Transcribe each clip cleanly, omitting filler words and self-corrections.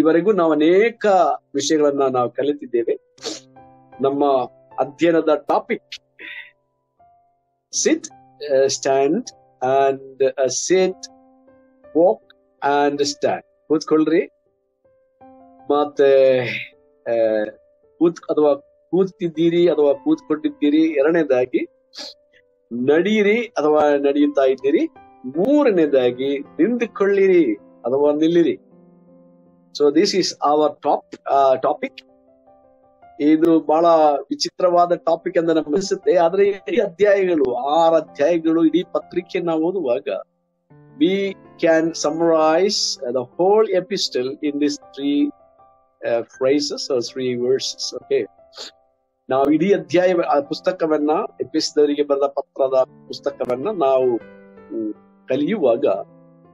ಈವರೆಗೂ ನಾವು ಅನೇಕ ವಿಷಯಗಳನ್ನ ನಾವು ಕಲಿತಿದ್ದೇವೆ. ನಮ್ಮ ಅಧ್ಯಯನದ topic sit, stand and sit, walk and stand. ಕೂತ್ಕೊಳ್ರಿ ಮತ್ತೆ ಕೂತಿದ್ದೀರಿ ಅಥವಾ ಕೂತ್ಕೊಂಡಿದ್ದೀರಿ. ಎರಡನೇದಾಗಿ ನಡೀರಿ ಅಥವಾ ನಡೆಯುತ್ತಾ ಇದ್ದೀರಿ. ಮೂರನೇದಾಗಿ ನಿಂತುಕೊಳ್ಳಿರಿ ಅಥವಾ ನಿಲ್ಲಿರಿ. So this is our topic. ಇದು ಬಹಳ ವಿಚಿತ್ರವಾದ ಟಾಪಿಕ್ ಅಂತ ನಮ್ಗೆ ಅನಿಸುತ್ತೆ. ಆದ್ರೆ ಈ ಅಧ್ಯಾಯಗಳು 6 ಅಧ್ಯಾಯಗಳು, ಇಡೀ ಪತ್ರಿಕೆ ನಾವು ಓದುವಾಗ we can summarize the whole epistle in these 3 phrases or 3 verses. Okay, ನಾವು ಇಡೀ ಅಧ್ಯಾಯ ಪುಸ್ತಕವನ್ನ, ಎಫೆಸದವರಿಗೆ ಬರೆದ ಪತ್ರದ ಪುಸ್ತಕವನ್ನ ನಾವು ಕಲಿಯುವಾಗ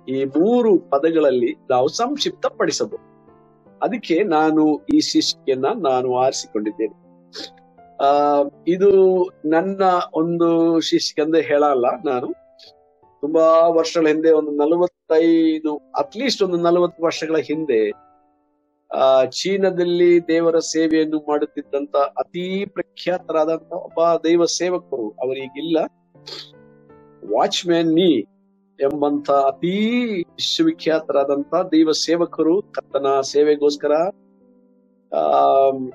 ಈ 3 ಪದಗಳಲ್ಲಿ ನಾವು ಸಂಕ್ಷಿಪ್ತ ಪಡಿಸಬಹುದು. ಅದಕ್ಕೆ ನಾನು ಈ ಶೀರ್ಷಿಕೆಯನ್ನ ನಾನು ಆರಿಸಿಕೊಂಡಿದ್ದೇನೆ. ಇದು ನನ್ನ ಒಂದು ಶೀರ್ಷಿಕೆ ಅಂದ್ರೆ ಹೇಳಲ್ಲ. ನಾನು ತುಂಬಾ ವರ್ಷಗಳ ಹಿಂದೆ, ಒಂದು 40 ವರ್ಷಗಳ ಹಿಂದೆ ಚೀನಾದಲ್ಲಿ ದೇವರ ಸೇವೆಯನ್ನು ಮಾಡುತ್ತಿದ್ದಂತ ಅತಿ ಪ್ರಖ್ಯಾತರಾದಂತ ಒಬ್ಬ ದೈವ ಸೇವಕರು, ಅವರಿಗಿಲ್ಲ, ವಾಚ್ಮ್ಯಾನ್ ನೀ ಎಂಬಂತ ಅತೀ ವಿಶ್ವವಿಖ್ಯಾತರಾದಂತ ದೈವ ಸೇವಕರು ಕರ್ತನ ಸೇವೆಗೋಸ್ಕರ,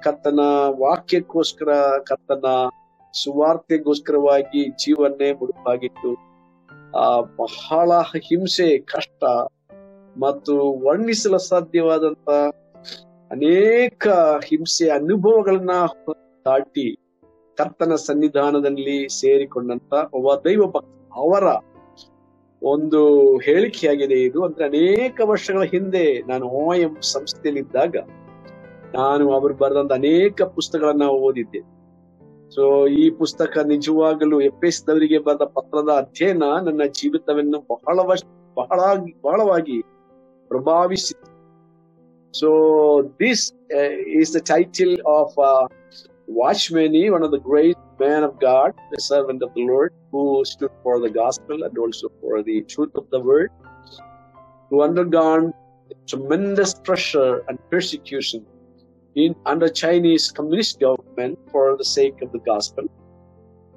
ಕರ್ತನ ವಾಕ್ಯಕ್ಕೋಸ್ಕರ, ಕರ್ತನ ಸುವಾರ್ತೆಗೋಸ್ಕರವಾಗಿ ಜೀವನ್ನೇ ಮುಡುಪಾಗಿಟ್ಟು ಬಹಳ ಹಿಂಸೆ, ಕಷ್ಟ ಮತ್ತು ವರ್ಣಿಸಲು ಸಾಧ್ಯವಾದಂತ ಅನೇಕ ಹಿಂಸೆ ಅನುಭವಗಳನ್ನ ದಾಟಿ ಕರ್ತನ ಸನ್ನಿಧಾನದಲ್ಲಿ ಸೇರಿಕೊಂಡಂತ ಒಬ್ಬ ದೈವ ಭಕ್ತ. ಅವರ ಒಂದು ಹೇಳಿಕೆಯಾಗಿದೆ ಇದು. ಅಂದ್ರೆ ಅನೇಕ ವರ್ಷಗಳ ಹಿಂದೆ ನಾನು OIM ಸಂಸ್ಥೆಯಲ್ಲಿದ್ದಾಗ ನಾನು ಅವರು ಬರೆದಂತ ಅನೇಕ ಪುಸ್ತಕಗಳನ್ನ ಓದಿದ್ದೆ. ಸೊ ಈ ಪುಸ್ತಕ ನಿಜವಾಗಲೂ ಎಫೆಸದವರಿಗೆ ಬರೆದ ಪತ್ರದ ಅಧ್ಯಯನ ನನ್ನ ಜೀವಿತವನ್ನು ಬಹಳವಾಗಿ ಪ್ರಭಾವಿಸಿತು. So this is the title of Watchman Nee, one of the great man of God, the servant of the Lord, who stood for the gospel and also for the truth of the word, who undergone tremendous pressure and persecution under Chinese communist government for the sake of the gospel,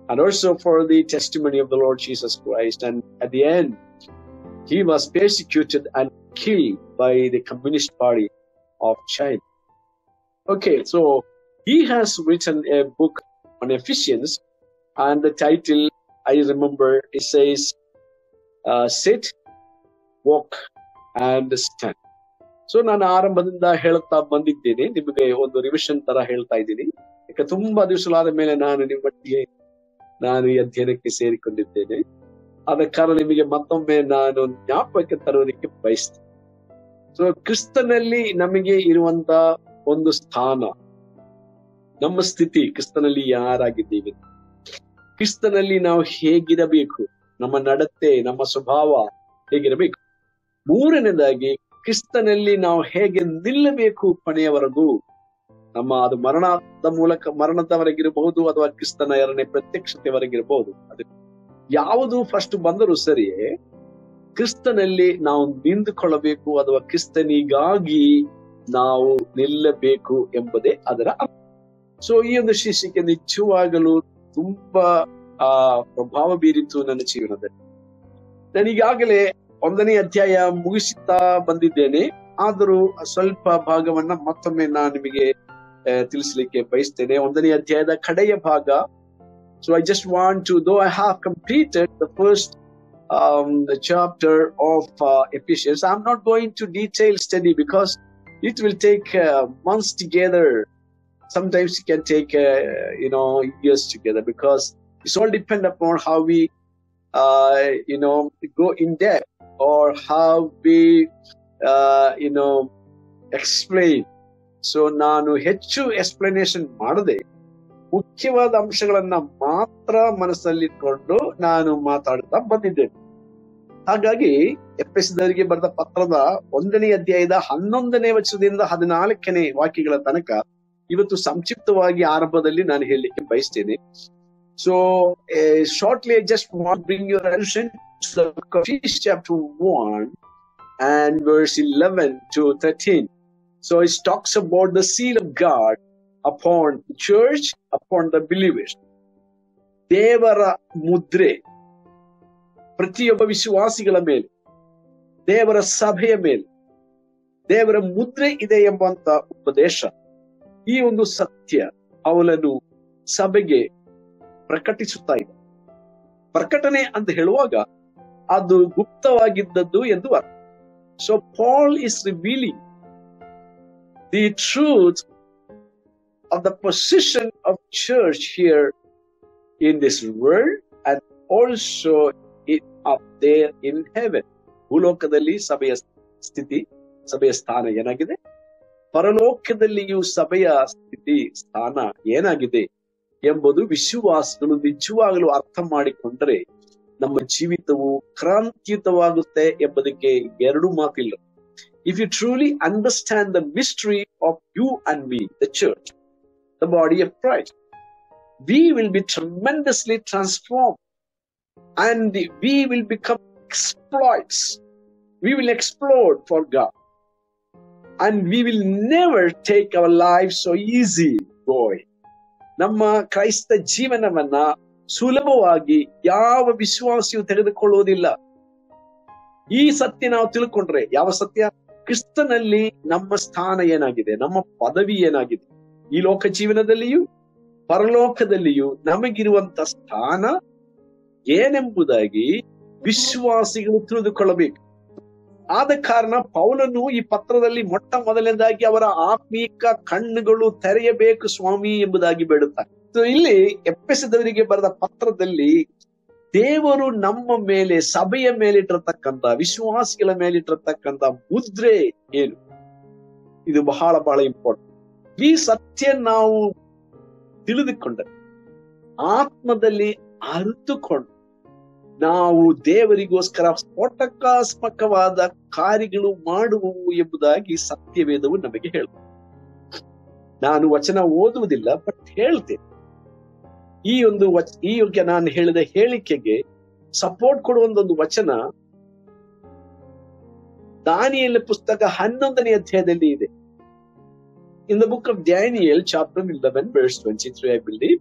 and also for the testimony of the Lord Jesus Christ. And at the end, he was persecuted and killed by the Communist Party of China. Okay, so he has written a book on Ephesians, and the title, I remember, it says, Sit, Walk, and Stand. So ನಾನು ಆರಂಭದಿಂದ ಹೇಳ್ತಾ ಬಂದಿದ್ದೇನೆ, ನಿಮಗೆ ಒಂದು revision ತರ ಹೇಳ್ತಾ ಇದ್ದೀನಿ. ಯಾಕೆ ತುಂಬಾ ದಿವಸಗಳಾದ ಮೇಲೆ ನಾನು ನಿಮ್ಮೊಟ್ಟಿಗೆ ಈ ಅಧ್ಯಯನಕ್ಕೆ ಸೇರಿಕೊಂಡಿದ್ದೇನೆ. ಆದ ಕಾರಣ ನಿಮಗೆ ಮತ್ತೊಮ್ಮೆ ನಾನು ಜ್ಞಾಪಕಕ್ಕೆ ತರೋದಕ್ಕೆ ಬಯಸ್ತೇನೆ. ಸೊ ಕ್ರಿಸ್ತನಲ್ಲಿ ನಮಗೆ ಇರುವಂತ ಒಂದು ಸ್ಥಾನ, ನಮ್ಮ ಸ್ಥಿತಿ, ಕ್ರಿಸ್ತನಲ್ಲಿ ಯಾರಾಗಿದ್ದೀವಿ, ಕ್ರಿಸ್ತನಲ್ಲಿ ನಾವು ಹೇಗಿರಬೇಕು, ನಮ್ಮ ನಡತೆ, ನಮ್ಮ ಸ್ವಭಾವ ಹೇಗಿರಬೇಕು. ಮೂರನೇದಾಗಿ ಕ್ರಿಸ್ತನಲ್ಲಿ ನಾವು ಹೇಗೆ ನಿಲ್ಲಬೇಕು ಕೊನೆಯವರೆಗೂ. ಅದು ಮರಣದವರೆಗಿರಬಹುದು ಅಥವಾ ಕ್ರಿಸ್ತನ 2ನೇ ಪ್ರತ್ಯಕ್ಷತೆವರೆಗಿರಬಹುದು. ಅದು ಯಾವುದು ಫಸ್ಟ್ ಬಂದರೂ ಸರಿಯೇ, ಕ್ರಿಸ್ತನಲ್ಲಿ ನಾವು ನಿಂತುಕೊಳ್ಳಬೇಕು ಅಥವಾ ಕ್ರಿಸ್ತನಿಗಾಗಿ ನಾವು ನಿಲ್ಲಬೇಕು ಎಂಬುದೇ ಅದರ ಅರ್ಥ. ಸೊ ಈ ಒಂದು ಶೀರ್ಷಿಕೆ ನಿಜವಾಗಲೂ ತುಂಬಾ ಪ್ರಭಾವ ಬೀರಿತು ನನ್ನ ಜೀವನದಲ್ಲಿ. ನಾನೀಗಾಗಲೇ 1ನೇ ಅಧ್ಯಾಯ ಮುಗಿಸುತ್ತಾ ಬಂದಿದ್ದೇನೆ. ಆದರೂ ಸ್ವಲ್ಪ ಭಾಗವನ್ನ ಮತ್ತೊಮ್ಮೆ ನಾನು ನಿಮಗೆ ತಿಳಿಸ್ಲಿಕ್ಕೆ ಬಯಸ್ತೇನೆ. 1ನೇ ಅಧ್ಯಾಯದ ಕಡೆಯ ಭಾಗ. So I just want to, though I have completed the first the chapter of Ephesians, I'm not going to detail study because it will take months together. Sometimes it can take years together, because it's all depend upon how we go in depth, or how we explain. So ನಾನು ಹೆಚ್ಚು explanation ಮಾಡದೆ ಮುಖ್ಯವಾದ ಅಂಶಗಳನ್ನ ಮಾತ್ರ ಮನಸ್ಸಲ್ಲಿಟ್ಕೊಂಡು ನಾನು ಮಾತಾಡ್ತಾ ಬಂದಿದ್ದೇನೆ. ಹಾಗಾಗಿ ಎಫೆಸದವರಿಗೆ ಬರೆದ ಪತ್ರದ 1ನೇ ಅಧ್ಯಾಯದ 11ನೇ ವಚನದಿಂದ 14ನೇ ವಾಕ್ಯಗಳ ತನಕ ಇವತ್ತು ಸಂಕ್ಷಿಪ್ತವಾಗಿ ಆರಂಭದಲ್ಲಿ ನಾನು ಹೇಳಲಿಕ್ಕೆ ಬಯಸ್ತೇನೆ. So shortly I just want bring your attention to the Ephesians chapter 1 and verse 11 to 13. So it talks about the seal of God upon the church, upon the believers. ದೇವರ ಮುದ್ರೆ ಪ್ರತಿಯೊಬ್ಬ ವಿಶ್ವಾಸಿಗಳ ಮೇಲೆ, ದೇವರ ಸಭೆಯ ಮೇಲೆ ದೇವರ ಮುದ್ರೆ ಇದೆ ಎಂಬಂತ ಉಪದೇಶ, ಈ ಒಂದು ಸತ್ಯ ಅವನನ್ನು ಸಭೆಗೆ ಪ್ರಕಟಿಸುತ್ತಾ ಇದೆ. ಪ್ರಕಟಣೆ ಅಂತ ಹೇಳುವಾಗ ಅದು ಗುಪ್ತವಾಗಿದ್ದದ್ದು ಎಂದು ಅರ್ಥ. So Paul is revealing the truth of the position of church here in this world and also up there in heaven. ಭೂಲೋಕದಲ್ಲಿ ಸಭೆಯ ಸ್ಥಿತಿ, ಸಭೆಯ ಸ್ಥಾನ ಏನಾಗಿದೆ, ಪರಲೋಕದಲ್ಲಿಯೂ ಸಭೆಯ ಸ್ಥಿತಿ, ಸ್ಥಾನ ಏನಾಗಿದೆ ಎಂಬುದು ವಿಶ್ವಾಸಗಳು ನಿಜವಾಗಲೂ ಅರ್ಥ ಮಾಡಿಕೊಂಡರೆ ನಮ್ಮ ಜೀವಿತವು ಕ್ರಾಂತಿಯುತವಾಗುತ್ತೆ ಎಂಬುದಕ್ಕೆ ಎರಡು ಮಾತಿಲ್ಲ. If you truly understand the mystery of you and me, the church, the body of Christ, we will be tremendously transformed and we will become exploits. We will explode for God and we will never take our lives so easy going. ನಮ್ಮ ಕ್ರೈಸ್ತ ಜೀವನವನ್ನ ಸುಲಭವಾಗಿ ಯಾವ ವಿಶ್ವಾಸಿಯು ತೆಗೆದುಕೊಳ್ಳುವುದಿಲ್ಲ. ಈ ಸತ್ಯ ನಾವು ತಿಳ್ಕೊಂಡ್ರೆ, ಯಾವ ಸತ್ಯ? ಕ್ರಿಸ್ತನಲ್ಲಿ ನಮ್ಮ ಸ್ಥಾನ ಏನಾಗಿದೆ, ನಮ್ಮ ಪದವಿ ಏನಾಗಿದೆ, ಈ ಲೋಕ ಜೀವನದಲ್ಲಿಯೂ ಪರಲೋಕದಲ್ಲಿಯೂ ನಮಗಿರುವಂತ ಸ್ಥಾನ ಏನೆಂಬುದಾಗಿ ವಿಶ್ವಾಸಿಗಳು ತಿಳಿದುಕೊಳ್ಳಬೇಕು. ಆದ ಕಾರಣ ಪೌಲನು ಈ ಪತ್ರದಲ್ಲಿ ಮೊಟ್ಟ ಮೊದಲನೇದಾಗಿ ಅವರ ಆತ್ಮೀಕ ಕಣ್ಣುಗಳು ತೆರೆಯಬೇಕು ಸ್ವಾಮಿ ಎಂಬುದಾಗಿ ಬೇಡುತ್ತಾರೆ. ಇಲ್ಲಿ ಎಫೆಸದವರಿಗೆ ಬರೆದ ಪತ್ರದಲ್ಲಿ ದೇವರು ನಮ್ಮ ಮೇಲೆ, ಸಭೆಯ ಮೇಲಿಟ್ಟಿರತಕ್ಕಂತ, ವಿಶ್ವಾಸಿಗಳ ಮೇಲಿಟ್ಟಿರತಕ್ಕಂತ ಮುದ್ರೆ ಏನು, ಇದು ಬಹಳ ಬಹಳ ಇಂಪಾರ್ಟೆಂಟ್. ಈ ಸತ್ಯ ನಾವು ತಿಳಿದುಕೊಂಡರೆ, ಆತ್ಮದಲ್ಲಿ ಅರಿತುಕೊಂಡು ನಾವು ದೇವರಿಗೋಸ್ಕರ ಸ್ಫೋಟಕಾತ್ಮಕವಾದ ಕಾರ್ಯಗಳು ಮಾಡುವವು ಎಂಬುದಾಗಿ ಸತ್ಯವೇದವು ನಮಗೆ ಹೇಳುತ್ತದೆ. ನಾನು ವಚನ ಓದುವುದಿಲ್ಲ, ಬಟ್ ಹೇಳ್ತೇನೆ. ಈ ನಾನು ಹೇಳಿದ ಹೇಳಿಕೆಗೆ ಸಪೋರ್ಟ್ ಕೊಡುವಂತೊಂದು ವಚನ ದಾನಿಯೇಲ ಪುಸ್ತಕ 11ನೇ ಅಧ್ಯಾಯದಲ್ಲಿ ಇದೆ. In the book of Daniel, chapter 11, verse 23, I believe.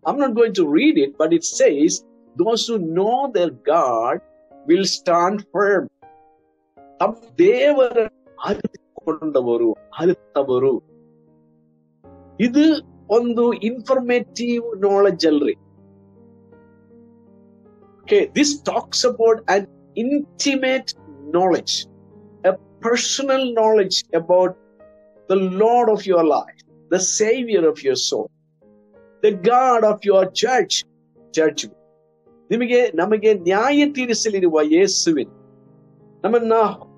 I'm not going to read it, but it says, those who know their God will stand firm. ದೇವರ ಅರಿತುಕೊಂಡವರು, ಅರಿತವರು. ಇದು ಒಂದು ಇನ್ಫಾರ್ಮೇಟಿವ್ ನಾಲೆಜ್ ಅಲ್ರಿ. Okay, this talks about an intimate knowledge, a personal knowledge about the Lord of your life, the Savior of your soul, the God of your judgment. ನಮಗೆ ನ್ಯಾಯ ತೀರಿಸಲಿರುವ ಯೇಸುವಿನ, ನಮ್ಮನ್ನ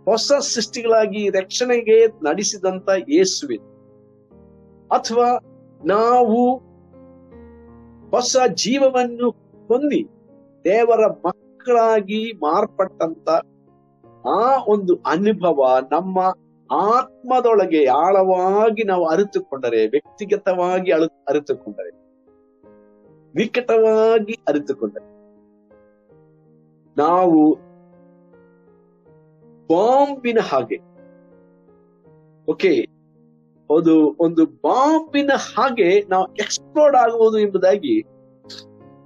ಹೊಸ ಸೃಷ್ಟಿಗಳಾಗಿ ರಕ್ಷಣೆಗೆ ನಡೆಸಿದಂತ ಯೇಸುವಿನ, ಅಥವಾ ನಾವು ಹೊಸ ಜೀವವನ್ನು ಹೊಂದಿ ದೇವರ ಮಕ್ಕಳಾಗಿ ಮಾರ್ಪಟ್ಟಂತ ಆ ಒಂದು ಅನುಭವ ನಮ್ಮ ಆತ್ಮದೊಳಗೆ ಆಳವಾಗಿ ನಾವು ಅರಿತುಕೊಂಡರೆ, ವ್ಯಕ್ತಿಗತವಾಗಿ ಅರಿತುಕೊಂಡರೆ, ನಿಕಟವಾಗಿ ಅರಿತುಕೊಂಡರೆ, ನಾವು ಬಾಂಬಿನ ಹಾಗೆ, ಓಕೆ, ಒಂದು ಬಾಂಬಿನ ಹಾಗೆ ನಾವು ಎಕ್ಸ್ಪ್ಲೋರ್ಡ್ ಆಗುವುದು ಎಂಬುದಾಗಿ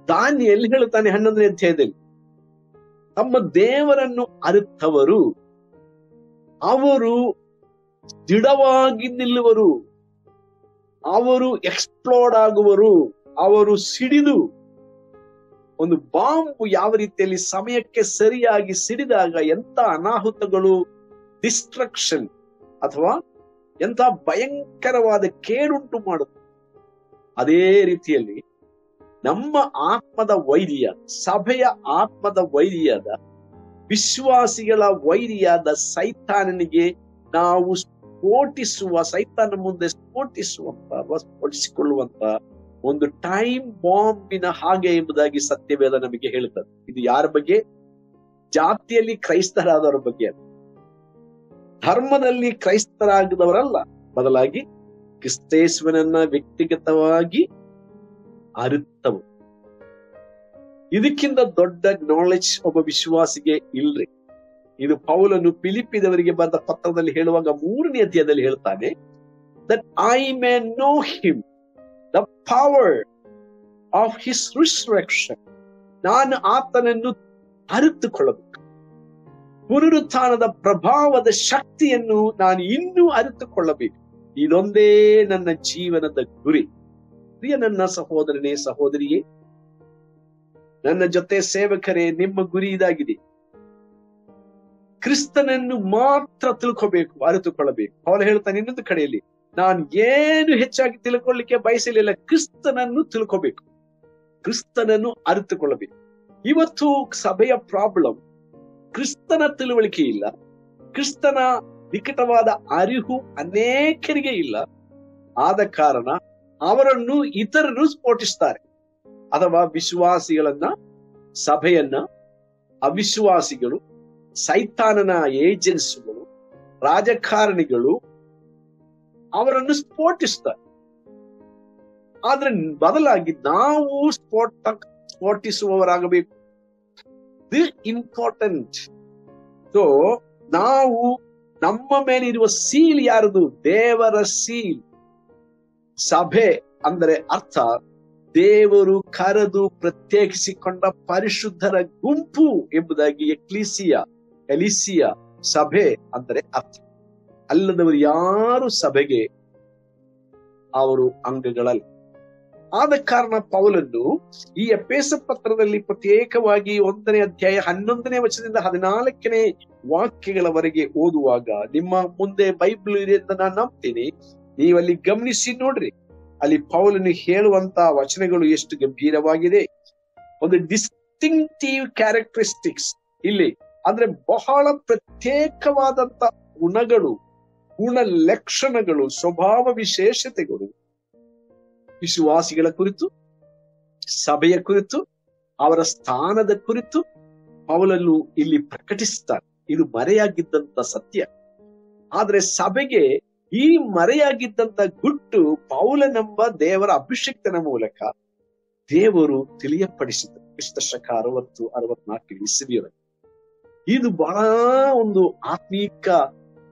ದಾನಿಯೇಲ ಹೇಳುತ್ತಾನೆ 11ನೇ ಅಧ್ಯಾಯದಲ್ಲಿ. ತಮ್ಮ ದೇವರನ್ನು ಅರಿತವರು ಅವರು ದೃಢವಾಗಿ ನಿಲ್ಲುವರು, ಅವರು ಎಕ್ಸ್ಪ್ಲೋರ್ಡ್ ಆಗುವರು, ಅವರು ಸಿಡಿದು, ಒಂದು ಬಾಂಬು ಯಾವ ರೀತಿಯಲ್ಲಿ ಸಮಯಕ್ಕೆ ಸರಿಯಾಗಿ ಸಿಡಿದಾಗ ಎಂತ ಅನಾಹುತಗಳು, ಡಿಸ್ಟ್ರಕ್ಷನ್ ಅಥವಾ ಎಂತ ಭಯಂಕರವಾದ ಕೇಡುಂಟು ಮಾಡುತ್ತೆ, ಅದೇ ರೀತಿಯಲ್ಲಿ ನಮ್ಮ ಆತ್ಮದ ವೈರಿಯಾದ, ಸಭೆಯ ಆತ್ಮದ ವೈರಿಯಾದ, ವಿಶ್ವಾಸಿಗಳ ವೈರಿಯಾದ ಸೈತಾನನಿಗೆ ನಾವು ಸೈತಾನ ಮುಂದೆ ಸ್ಫೋಟಿಸಿಕೊಳ್ಳುವಂತ ಒಂದು ಟೈಮ್ ಬಾಂಬಿನ ಹಾಗೆ ಎಂಬುದಾಗಿ ಸತ್ಯವೇದ ನಮಗೆ ಹೇಳುತ್ತದೆ. ಇದು ಯಾರ ಬಗ್ಗೆ? ಜಾತಿಯಲ್ಲಿ ಕ್ರೈಸ್ತರಾದವರ ಬಗ್ಗೆ ಅಲ್ಲ, ಧರ್ಮದಲ್ಲಿ ಕ್ರೈಸ್ತರಾಗದವರಲ್ಲ, ಬದಲಾಗಿ ಕ್ರಿಸ್ತೇಶ್ವರನ್ನ ವ್ಯಕ್ತಿಗತವಾಗಿ ಅರಿತವರು. ಇದಕ್ಕಿಂತ ದೊಡ್ಡ ನಾಲೆಜ್ ಒಬ್ಬ ವಿಶ್ವಾಸಿಗೆ ಇಲ್ರಿ. ಇದು ಪೌಲನು ಫಿಲಿಪ್ಪಿದವರಿಗೆ ಬರೆದ ಪತ್ರದಲ್ಲಿ ಹೇಳುವಾಗ 3ನೇ ಅಧ್ಯಾಯದಲ್ಲಿ ಹೇಳ್ತಾನೆ, that I may know him the power of his resurrection. ನಾನು ಆತನನ್ನು ಅರಿತುಕೊಳ್ಳಬೇಕು, ಪುನರುತ್ಥಾನದ ಪ್ರಭಾವದ ಶಕ್ತಿಯನ್ನು ನಾನು ಇನ್ನೂ ಅರಿತುಕೊಳ್ಳಬೇಕು. ಇದೊಂದೇ ನನ್ನ ಜೀವನದ ಗುರಿ. ಪ್ರಿಯ ನನ್ನ ಸಹೋದರನೇ, ಸಹೋದರಿಯೇ, ನನ್ನ ಜೊತೆ ಸೇವಕರೇ, ನಿಮ್ಮ ಗುರಿ ಇದಾಗಿದೆ. ಕ್ರಿಸ್ತನನ್ನು ಮಾತ್ರ ತಿಳ್ಕೋಬೇಕು, ಅರಿತುಕೊಳ್ಳಬೇಕು. ಅವನು ಹೇಳ್ತಾನೆ ಇನ್ನೊಂದು ಕಡೆಯಲ್ಲಿ, ನಾನು ಏನು ಹೆಚ್ಚಾಗಿ ತಿಳ್ಕೊಳ್ಳಿಕ್ಕೆ ಬಯಸಲಿಲ್ಲ, ಕ್ರಿಸ್ತನನ್ನು ತಿಳ್ಕೋಬೇಕು, ಕ್ರಿಸ್ತನನ್ನು ಅರಿತುಕೊಳ್ಳಬೇಕು. ಇವತ್ತು ಸಭೆಯ ಪ್ರಾಬ್ಲಮ್, ಕ್ರಿಸ್ತನ ತಿಳುವಳಿಕೆ ಇಲ್ಲ, ಕ್ರಿಸ್ತನ ನಿಕಟವಾದ ಅರಿವು ಅನೇಕರಿಗೆ ಇಲ್ಲ. ಆದ ಕಾರಣ ಅವರನ್ನು ಇತರರು ಸ್ಫೋಟಿಸ್ತಾರೆ, ಅಥವಾ ವಿಶ್ವಾಸಿಗಳನ್ನ, ಸಭೆಯನ್ನ ಅವಿಶ್ವಾಸಿಗಳು, ಸೈತಾನನ ಏಜೆನ್ಸಿಗಳು, ರಾಜಕಾರಣಿಗಳು ಅವರನ್ನು ಸ್ಫೋಟಿಸ್ತಾರೆ. ಆದ್ರೆ ಬದಲಾಗಿ ನಾವು ಸ್ಫೋಟಿಸುವವರಾಗಬೇಕು. This important. ಸೊ ನಾವು, ನಮ್ಮ ಮೇಲೆ ಇರುವ ಸೀಲ್ ಯಾರದು? ದೇವರ ಸೀಲ್. ಸಭೆ ಅಂದರೆ ಅರ್ಥ ದೇವರು ಕರೆದು ಪ್ರತ್ಯೇಕಿಸಿಕೊಂಡ ಪರಿಶುದ್ಧರ ಗುಂಪು ಎಂಬುದಾಗಿ ಎಲಿಸಿಯಾ ಸಭೆ ಅಂದರೆ ಅರ್ಥ. ಅಲ್ಲದವರು ಯಾರು ಸಭೆಗೆ ಅವರು ಅಂಗಗಳಲ್ಲ. ಆದ ಕಾರಣ ಪೌಲನು ಈ ಎಫೆಸ ಪತ್ರದಲ್ಲಿ ಪ್ರತ್ಯೇಕವಾಗಿ 1ನೇ ಅಧ್ಯಾಯ 11ನೇ ವಚನದಿಂದ 14ನೇ ವಾಕ್ಯಗಳವರೆಗೆ ಓದುವಾಗ, ನಿಮ್ಮ ಮುಂದೆ ಬೈಬಲ್ ಇದೆ ಅಂತ ನಾನು ನಂಬ್ತೀನಿ, ನೀವಲ್ಲಿ ಗಮನಿಸಿ ನೋಡ್ರಿ. ಅಲ್ಲಿ ಪೌಲನು ಹೇಳುವಂತ ವಚನಗಳು ಎಷ್ಟು ಗಂಭೀರವಾಗಿದೆ. ಒಂದು ಡಿಸ್ಟಿಂಕ್ಟಿವ್ ಕ್ಯಾರೆಕ್ಟರಿಸ್ಟಿಕ್ಸ್ ಇಲ್ಲಿ, ಅಂದ್ರೆ ಬಹಳ ಪ್ರತ್ಯೇಕವಾದಂತ ಗುಣಗಳು, ಗುಣ ಲಕ್ಷಣಗಳು, ಸ್ವಭಾವ ವಿಶೇಷತೆಗಳು ವಿಶ್ವಾಸಿಗಳ ಕುರಿತು, ಸಭೆಯ ಕುರಿತು, ಅವರ ಸ್ಥಾನದ ಕುರಿತು ಪೌಲನು ಇಲ್ಲಿ ಪ್ರಕಟಿಸ್ತಾನೆ. ಇದು ಮರೆಯಾಗಿದ್ದಂತ ಸತ್ಯ. ಆದ್ರೆ ಸಭೆಗೆ ಈ ಮರೆಯಾಗಿದ್ದಂತ ಗುಟ್ಟು ಪೌಲನೆಂಬ ದೇವರ ಅಭಿಷೇಕ್ತನ ಮೂಲಕ ದೇವರು ತಿಳಿಯಪಡಿಸಿದ ಕ್ರಿಸ್ತಶಕ 60-64 ಇಸವಿಯವರೆಗೆ. ಇದು ಬಹಳ ಒಂದು ಆತ್ಮೀಕ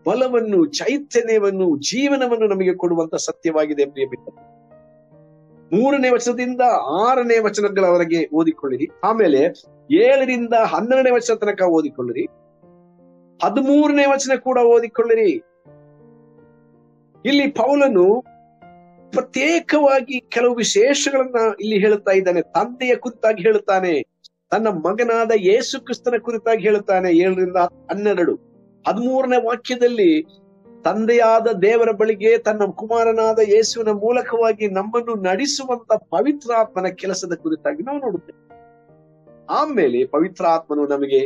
ಬಲವನ್ನು, ಚೈತನ್ಯವನ್ನು, ಜೀವನವನ್ನು ನಮಗೆ ಕೊಡುವಂತ ಸತ್ಯವಾಗಿದೆ ಎಂಬ ಬಿಟ್ಟದ್ದು. 3ನೇ ವಚನದಿಂದ 6ನೇ ವಚನಗಳವರೆಗೆ ಓದಿಕೊಳ್ಳಿರಿ. ಆಮೇಲೆ 7ರಿಂದ 12ನೇ ವಚನ ತನಕ ಓದಿಕೊಳ್ಳಿರಿ. 13ನೇ ವಚನ ಕೂಡ ಓದಿಕೊಳ್ಳಿರಿ. ಇಲ್ಲಿ ಪೌಲನು ಪ್ರತ್ಯೇಕವಾಗಿ ಕೆಲವು ವಿಶೇಷಗಳನ್ನ ಇಲ್ಲಿ ಹೇಳುತ್ತಾ ಇದ್ದಾನೆ. ತಂದೆಯ ಕುರಿತಾಗಿ ಹೇಳುತ್ತಾನೆ, ತನ್ನ ಮಗನಾದ ಯೇಸು ಕ್ರಿಸ್ತನ ಕುರಿತಾಗಿ ಹೇಳುತ್ತಾನೆ. 7ರಿಂದ 12. 13ನೇ ವಾಕ್ಯದಲ್ಲಿ ತಂದೆಯಾದ ದೇವರ ಬಳಿಗೆ ತನ್ನ ಕುಮಾರನಾದ ಯೇಸುವಿನ ಮೂಲಕವಾಗಿ ನಮ್ಮನ್ನು ನಡೆಸುವಂತ ಪವಿತ್ರಾತ್ಮನ ಕೆಲಸದ ಕುರಿತಾಗಿ ನಾವು ನೋಡುತ್ತೇವೆ. ಆಮೇಲೆ ಪವಿತ್ರಾತ್ಮನು ನಮಗೆ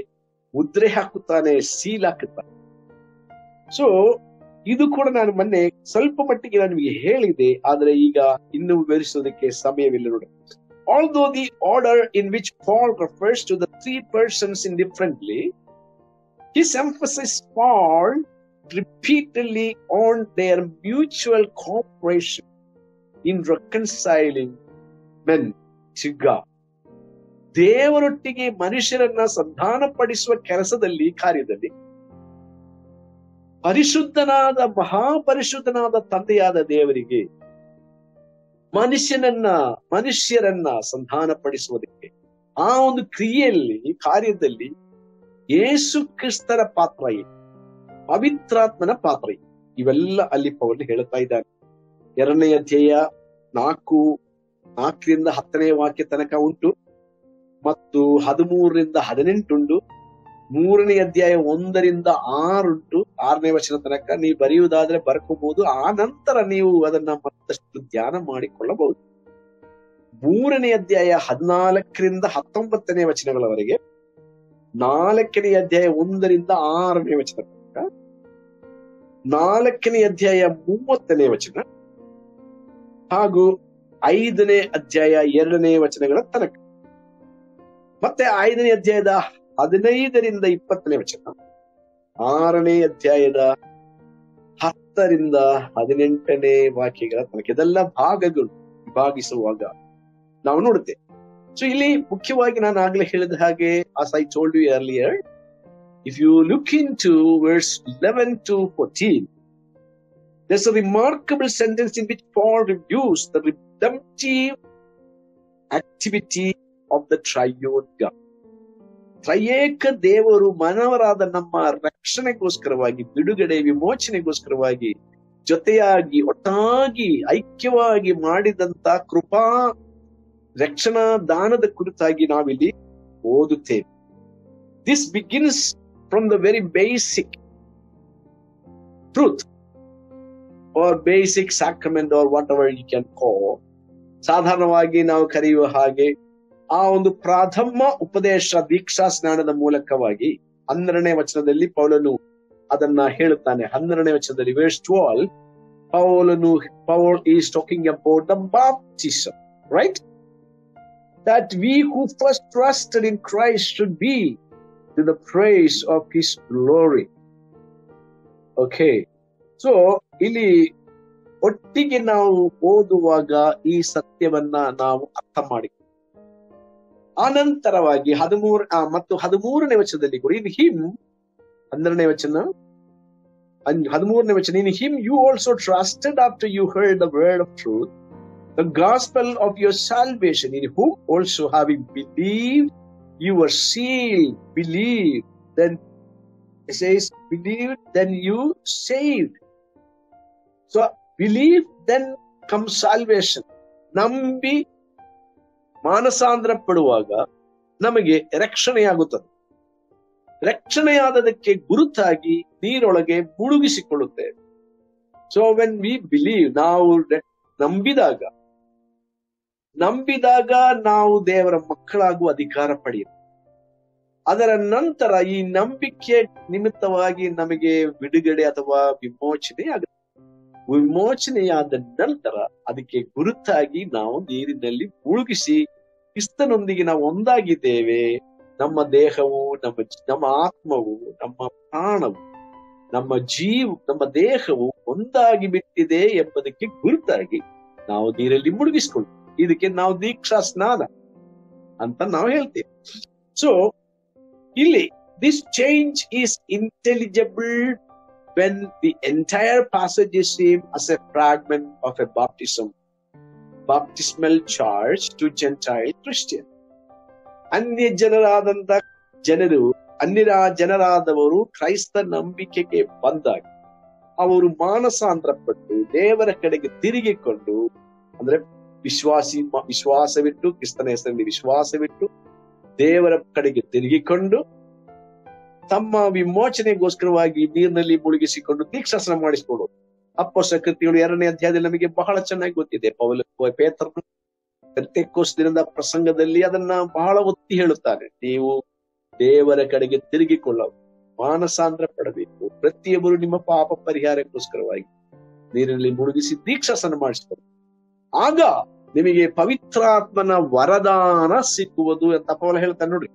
ಮುದ್ರೆ ಹಾಕುತ್ತಾನೆ, ಸೀಲ್ ಹಾಕುತ್ತಾನೆ. ಸೊ ಇದು ಕೂಡ ನಾನು ಮೊನ್ನೆ ಸ್ವಲ್ಪ ಮಟ್ಟಿಗೆ ನಾನು ನಿಮಗೆ ಹೇಳಿದೆ, ಆದ್ರೆ ಈಗ ಇನ್ನೂ ವಿವರಿಸೋದಕ್ಕೆ ಸಮಯವಿಲ್ಲ ನೋಡಿ. Although the order in which Paul refers to the 3 persons indifferently, his emphasis falls repeatedly on their mutual cooperation in reconciling men to God. ದೇವರೊಟ್ಟಿಗೆ ಮನುಷ್ಯರನ್ನ ಸಂಧಾನಪಡಿಸುವ ಕೆಲಸದಲ್ಲಿ, ಕಾರ್ಯದಲ್ಲಿ ಪರಿಶುದ್ಧನಾದ, ಮಹಾಪರಿಶುದ್ಧನಾದ ತಂದೆಯಾದ ದೇವರಿಗೆ ಮನುಷ್ಯರನ್ನ ಸಂಧಾನಪಡಿಸುವುದಕ್ಕೆ, ಆ ಒಂದು ಕ್ರಿಯೆಯಲ್ಲಿ, ಕಾರ್ಯದಲ್ಲಿ ಯೇಸು ಕ್ರಿಸ್ತರ ಪಾತ್ರ ಇದೆ, ಪವಿತ್ರಾತ್ಮನ ಪಾತ್ರ ಇದೆ. ಇವೆಲ್ಲ ಅಲ್ಲಿ ಪೌಲ್ ಹೇಳುತ್ತಾ ಇದ್ದಾನೆ. 2ನೇ ಅಧ್ಯಾಯ 4ರಿಂದ 10ನೇ ವಾಕ್ಯ ತನಕ ಉಂಟು, ಮತ್ತು 13ರಿಂದ 18 ಉಂಟು. 3ನೇ ಅಧ್ಯಾಯ 1ರಿಂದ 6 ಉಂಟು, 6ನೇ ವಚನ ತನಕ ನೀವು ಬರೆಯುವುದಾದ್ರೆ ಬರ್ಕೋಬಹುದು. ಆ ನಂತರ ನೀವು ಅದನ್ನ ಮತ್ತಷ್ಟು ಧ್ಯಾನ ಮಾಡಿಕೊಳ್ಳಬಹುದು. 3ನೇ ಅಧ್ಯಾಯ 14ರಿಂದ 19ನೇ ವಚನಗಳವರೆಗೆ, 4ನೇ ಅಧ್ಯಾಯ 1ರಿಂದ 6ನೇ ವಚನ ತನಕ, 4ನೇ ಅಧ್ಯಾಯ 30ನೇ ವಚನ, ಹಾಗೂ 5ನೇ ಅಧ್ಯಾಯ 2ನೇ ವಚನಗಳ ತನಕ, ಮತ್ತೆ 5ನೇ ಅಧ್ಯಾಯದ 15ರಿಂದ 20ನೇ ವಚನ, 6ನೇ ಅಧ್ಯಾಯದ 10ರಿಂದ 18ನೇ ವಾಕ್ಯಗಳ ತನಕ. ಇದೆಲ್ಲ ಭಾಗಗಳು ವಿಭಾಗಿಸುವಾಗ ನಾವು ನೋಡುತ್ತೇವೆ. ಸೊ ಇಲ್ಲಿ ಮುಖ್ಯವಾಗಿ ನಾನು ಆಗ್ಲೇ ಹೇಳಿದ ಹಾಗೆ, as I told you earlier, if you look into verse 11 to 14, there's a remarkable sentence in which Paul reviews the redemptive activity of the triune God. ತ್ರಯೇಕ ದೇವರು ಮಾನವರಾದ ನಮ್ಮ ರಕ್ಷಣೆಗೋಸ್ಕರವಾಗಿ, ಬಿಡುಗಡೆ ವಿಮೋಚನೆಗೋಸ್ಕರವಾಗಿ ಜೊತೆಯಾಗಿ ಒಟ್ಟಾಗಿ ಐಕ್ಯವಾಗಿ ಮಾಡಿದಂತ ಕೃಪಾ ರಕ್ಷಣಾ ದಾನದ ಕುರಿತಾಗಿ ನಾವಿಲ್ಲಿ ಓದುತ್ತೇವೆ. This begins from the very basic truth or basic sacrament or whatever you can call. ಸಾಧಾರಣವಾಗಿ ನಾವು ಕರೆಯುವ ಹಾಗೆ ಆ ಒಂದು ಪ್ರಥಮ ಉಪದೇಶ ದೀಕ್ಷಾ ಸ್ನಾನದ ಮೂಲಕವಾಗಿ 12ನೇ ವಚನದಲ್ಲಿ ಪೌಲನು ಅದನ್ನ ಹೇಳುತ್ತಾನೆ. 12ನೇ ವಚನದಲ್ಲಿ verse 12, Paul is talking about the baptism, right? That we who first trusted in Christ should be to the praise of his glory. Okay, so ಇಲ್ಲಿ ಒಟ್ಟಿಗೆ ನಾವು ಓದುವಾಗ ಈ ಸತ್ಯವನ್ನ ನಾವು ಅರ್ಥ ಮಾಡಿ, ಆನಂತರವಾಗಿ 13ನೇ ವಚನದಲ್ಲಿ ಕೂಡ in him, 12ನೇ ವಚನ 13ನೇ ವಚನ, in him you also trusted after you heard the word of truth, the gospel of your salvation, in whom also having believed you were sealed. Believe, then it says believe, then you saved. So believe, then comes salvation. ನಂಬಿ ಮಾನಸಾಂತರ ಪಡುವಾಗ ನಮಗೆ ರಕ್ಷಣೆಯಾಗುತ್ತದೆ. ರಕ್ಷಣೆಯಾದದಕ್ಕೆ ಗುರುತಾಗಿ ನೀರೊಳಗೆ ಮುಳುಗಿಸಿಕೊಳ್ಳುತ್ತೇವೆ. So when we believe, ನಾವು ನಂಬಿದಾಗ ನಾವು ದೇವರ ಮಕ್ಕಳಾಗುವ ಅಧಿಕಾರ ಪಡೆಯುತ್ತೇವೆ. ಅದರ ನಂತರ ಈ ನಂಬಿಕೆ ನಿಮಿತ್ತವಾಗಿ ನಮಗೆ ಬಿಡುಗಡೆ ಅಥವಾ ವಿಮೋಚನೆ ಆಗುತ್ತೆ. ವಿಮೋಚನೆಯಾದ ನಂತರ ಅದಕ್ಕೆ ಗುರುತಾಗಿ ನಾವು ನೀರಿನಲ್ಲಿ ಮುಳುಗಿಸಿ ಕ್ರಿಸ್ತನೊಂದಿಗೆ ನಾವು ಒಂದಾಗಿದ್ದೇವೆ. ನಮ್ಮ ದೇಹವು, ನಮ್ಮ ಆತ್ಮವು, ನಮ್ಮ ಪ್ರಾಣವು, ನಮ್ಮ ದೇಹವು ಒಂದಾಗಿ ಬಿಟ್ಟಿದೆ ಎಂಬುದಕ್ಕೆ ಗುರುತಾಗಿ ನಾವು ನೀರಲ್ಲಿ ಮುಳುಗಿಸ್ಕೊಳ್ಳಿ. ಇದಕ್ಕೆ ನಾವು ದೀಕ್ಷಾ ಸ್ನಾನ ಅಂತ ನಾವು ಹೇಳ್ತೇವೆ. ಸೊ ಇಲ್ಲಿ this change is intelligible when the entire passage is seen as a fragment of a baptismal charge to Gentile Christian. ಅನ್ಯ ಜನರಾದವರು ಕ್ರೈಸ್ತ ನಂಬಿಕೆಗೆ ಬಂದಾಗ ಅವರು ಮಾನಸಾಂತರಪಟ್ಟು ದೇವರ ಕಡೆಗೆ ತಿರುಗಿಕೊಂಡು, ಅಂದ್ರೆ ವಿಶ್ವಾಸವಿಟ್ಟು, ಕ್ರಿಸ್ತನ ಹೆಸರಲ್ಲಿ ವಿಶ್ವಾಸವಿಟ್ಟು ದೇವರ ಕಡೆಗೆ ತಿರುಗಿಕೊಂಡು ತಮ್ಮ ವಿಮೋಚನೆಗೋಸ್ಕರವಾಗಿ ನೀರಿನಲ್ಲಿ ಮುಳುಗಿಸಿಕೊಂಡು ದೀಕ್ಷಾಸ್ನಾನ ಮಾಡಿಸಿಕೊಳ್ಳೋದು. ಅಪೊಸ್ತಲರ ಕೃತ್ಯಗಳು 2ನೇ ಅಧ್ಯಾಯದಲ್ಲಿ ನಮಗೆ ಬಹಳ ಚೆನ್ನಾಗಿ ಗೊತ್ತಿದೆ. ಪೇತ್ರನು ಪೆಂತೆಕೋಸ್ತ ದಿನದ ಪ್ರಸಂಗದಲ್ಲಿ ಅದನ್ನ ಬಹಳ ಒತ್ತಿ ಹೇಳುತ್ತಾನೆ. ನೀವು ದೇವರ ಕಡೆಗೆ ತಿರುಗಿಕೊಳ್ಳಬೇಕು, ಮಾನಸಾಂತರ ಪಡಬೇಕು, ಪ್ರತಿಯೊಬ್ಬರು ನಿಮ್ಮ ಪಾಪ ಪರಿಹಾರಕ್ಕೋಸ್ಕರವಾಗಿ ನೀರಿನಲ್ಲಿ ಮುಳುಗಿಸಿ ದೀಕ್ಷಾಸ್ನಾನ ಮಾಡಿಸಿಕೊಳ್ಳಿ, ಆಗ ನಿಮಗೆ ಪವಿತ್ರಾತ್ಮನ ವರದಾನ ಸಿಕ್ಕುವುದು ಅಂತ ಪೌಲ ಹೇಳ್ತಾನೆ. ನೋಡ್ರಿ,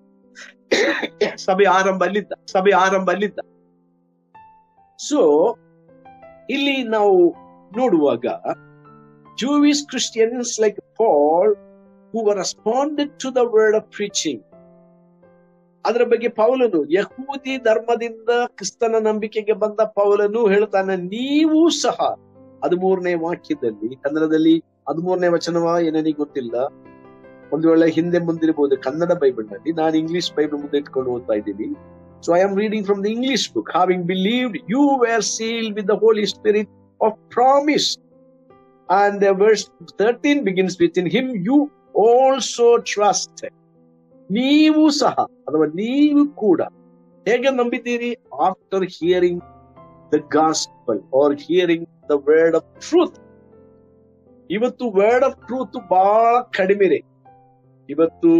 ಸಭೆ ಆರಂಭ ಅಲ್ಲಿದ್ದ. ಸೊ ಇಲ್ಲಿ ನಾವು ನೋಡುವಾಗ Jewish Christians like Paul who were responded to the word of preaching, ಅದರ ಬಗ್ಗೆ ಪೌಲನು, ಯಹೂದಿ ಧರ್ಮದಿಂದ ಕ್ರಿಸ್ತನ ನಂಬಿಕೆಗೆ ಬಂದ ಪೌಲನು ಹೇಳ್ತಾನೆ, ನೀವು ಸಹ 13ನೇ ವಾಕ್ಯದಲ್ಲಿ, ಕನ್ನಡದಲ್ಲಿ 13ನೇ ವಚನವ ಏನೇನಿಗೆ ಗೊತ್ತಿಲ್ಲ, ಒಂದು ವೇಳೆ ಹಿಂದೆ ಮುಂದಿರಬಹುದು ಕನ್ನಡ ಬೈಬಲ್ ನಲ್ಲಿ. ನಾನು ಇಂಗ್ಲಿಷ್ ಬೈಬಲ್ ಮುಂದೆ ಇಟ್ಕೊಂಡು ಓದ್ತಾ ಇದ್ದೀನಿ. So I am reading from the English book. Having believed, you were sealed with the Holy Spirit of promise. And verse 13 begins with, in him you also trusted. ನೀವು ಸಹ ಅಥವಾ ನೀವು ಕೂಡ ಹೇಗೆ ನಂಬಿದ್ದೀರಿ? After hearing the gospel or hearing the word of truth. ಇವತ್ತು word of truth ಬಹಳ ಕಡಿಮೆ ಇದೆ. ಇವತ್ತು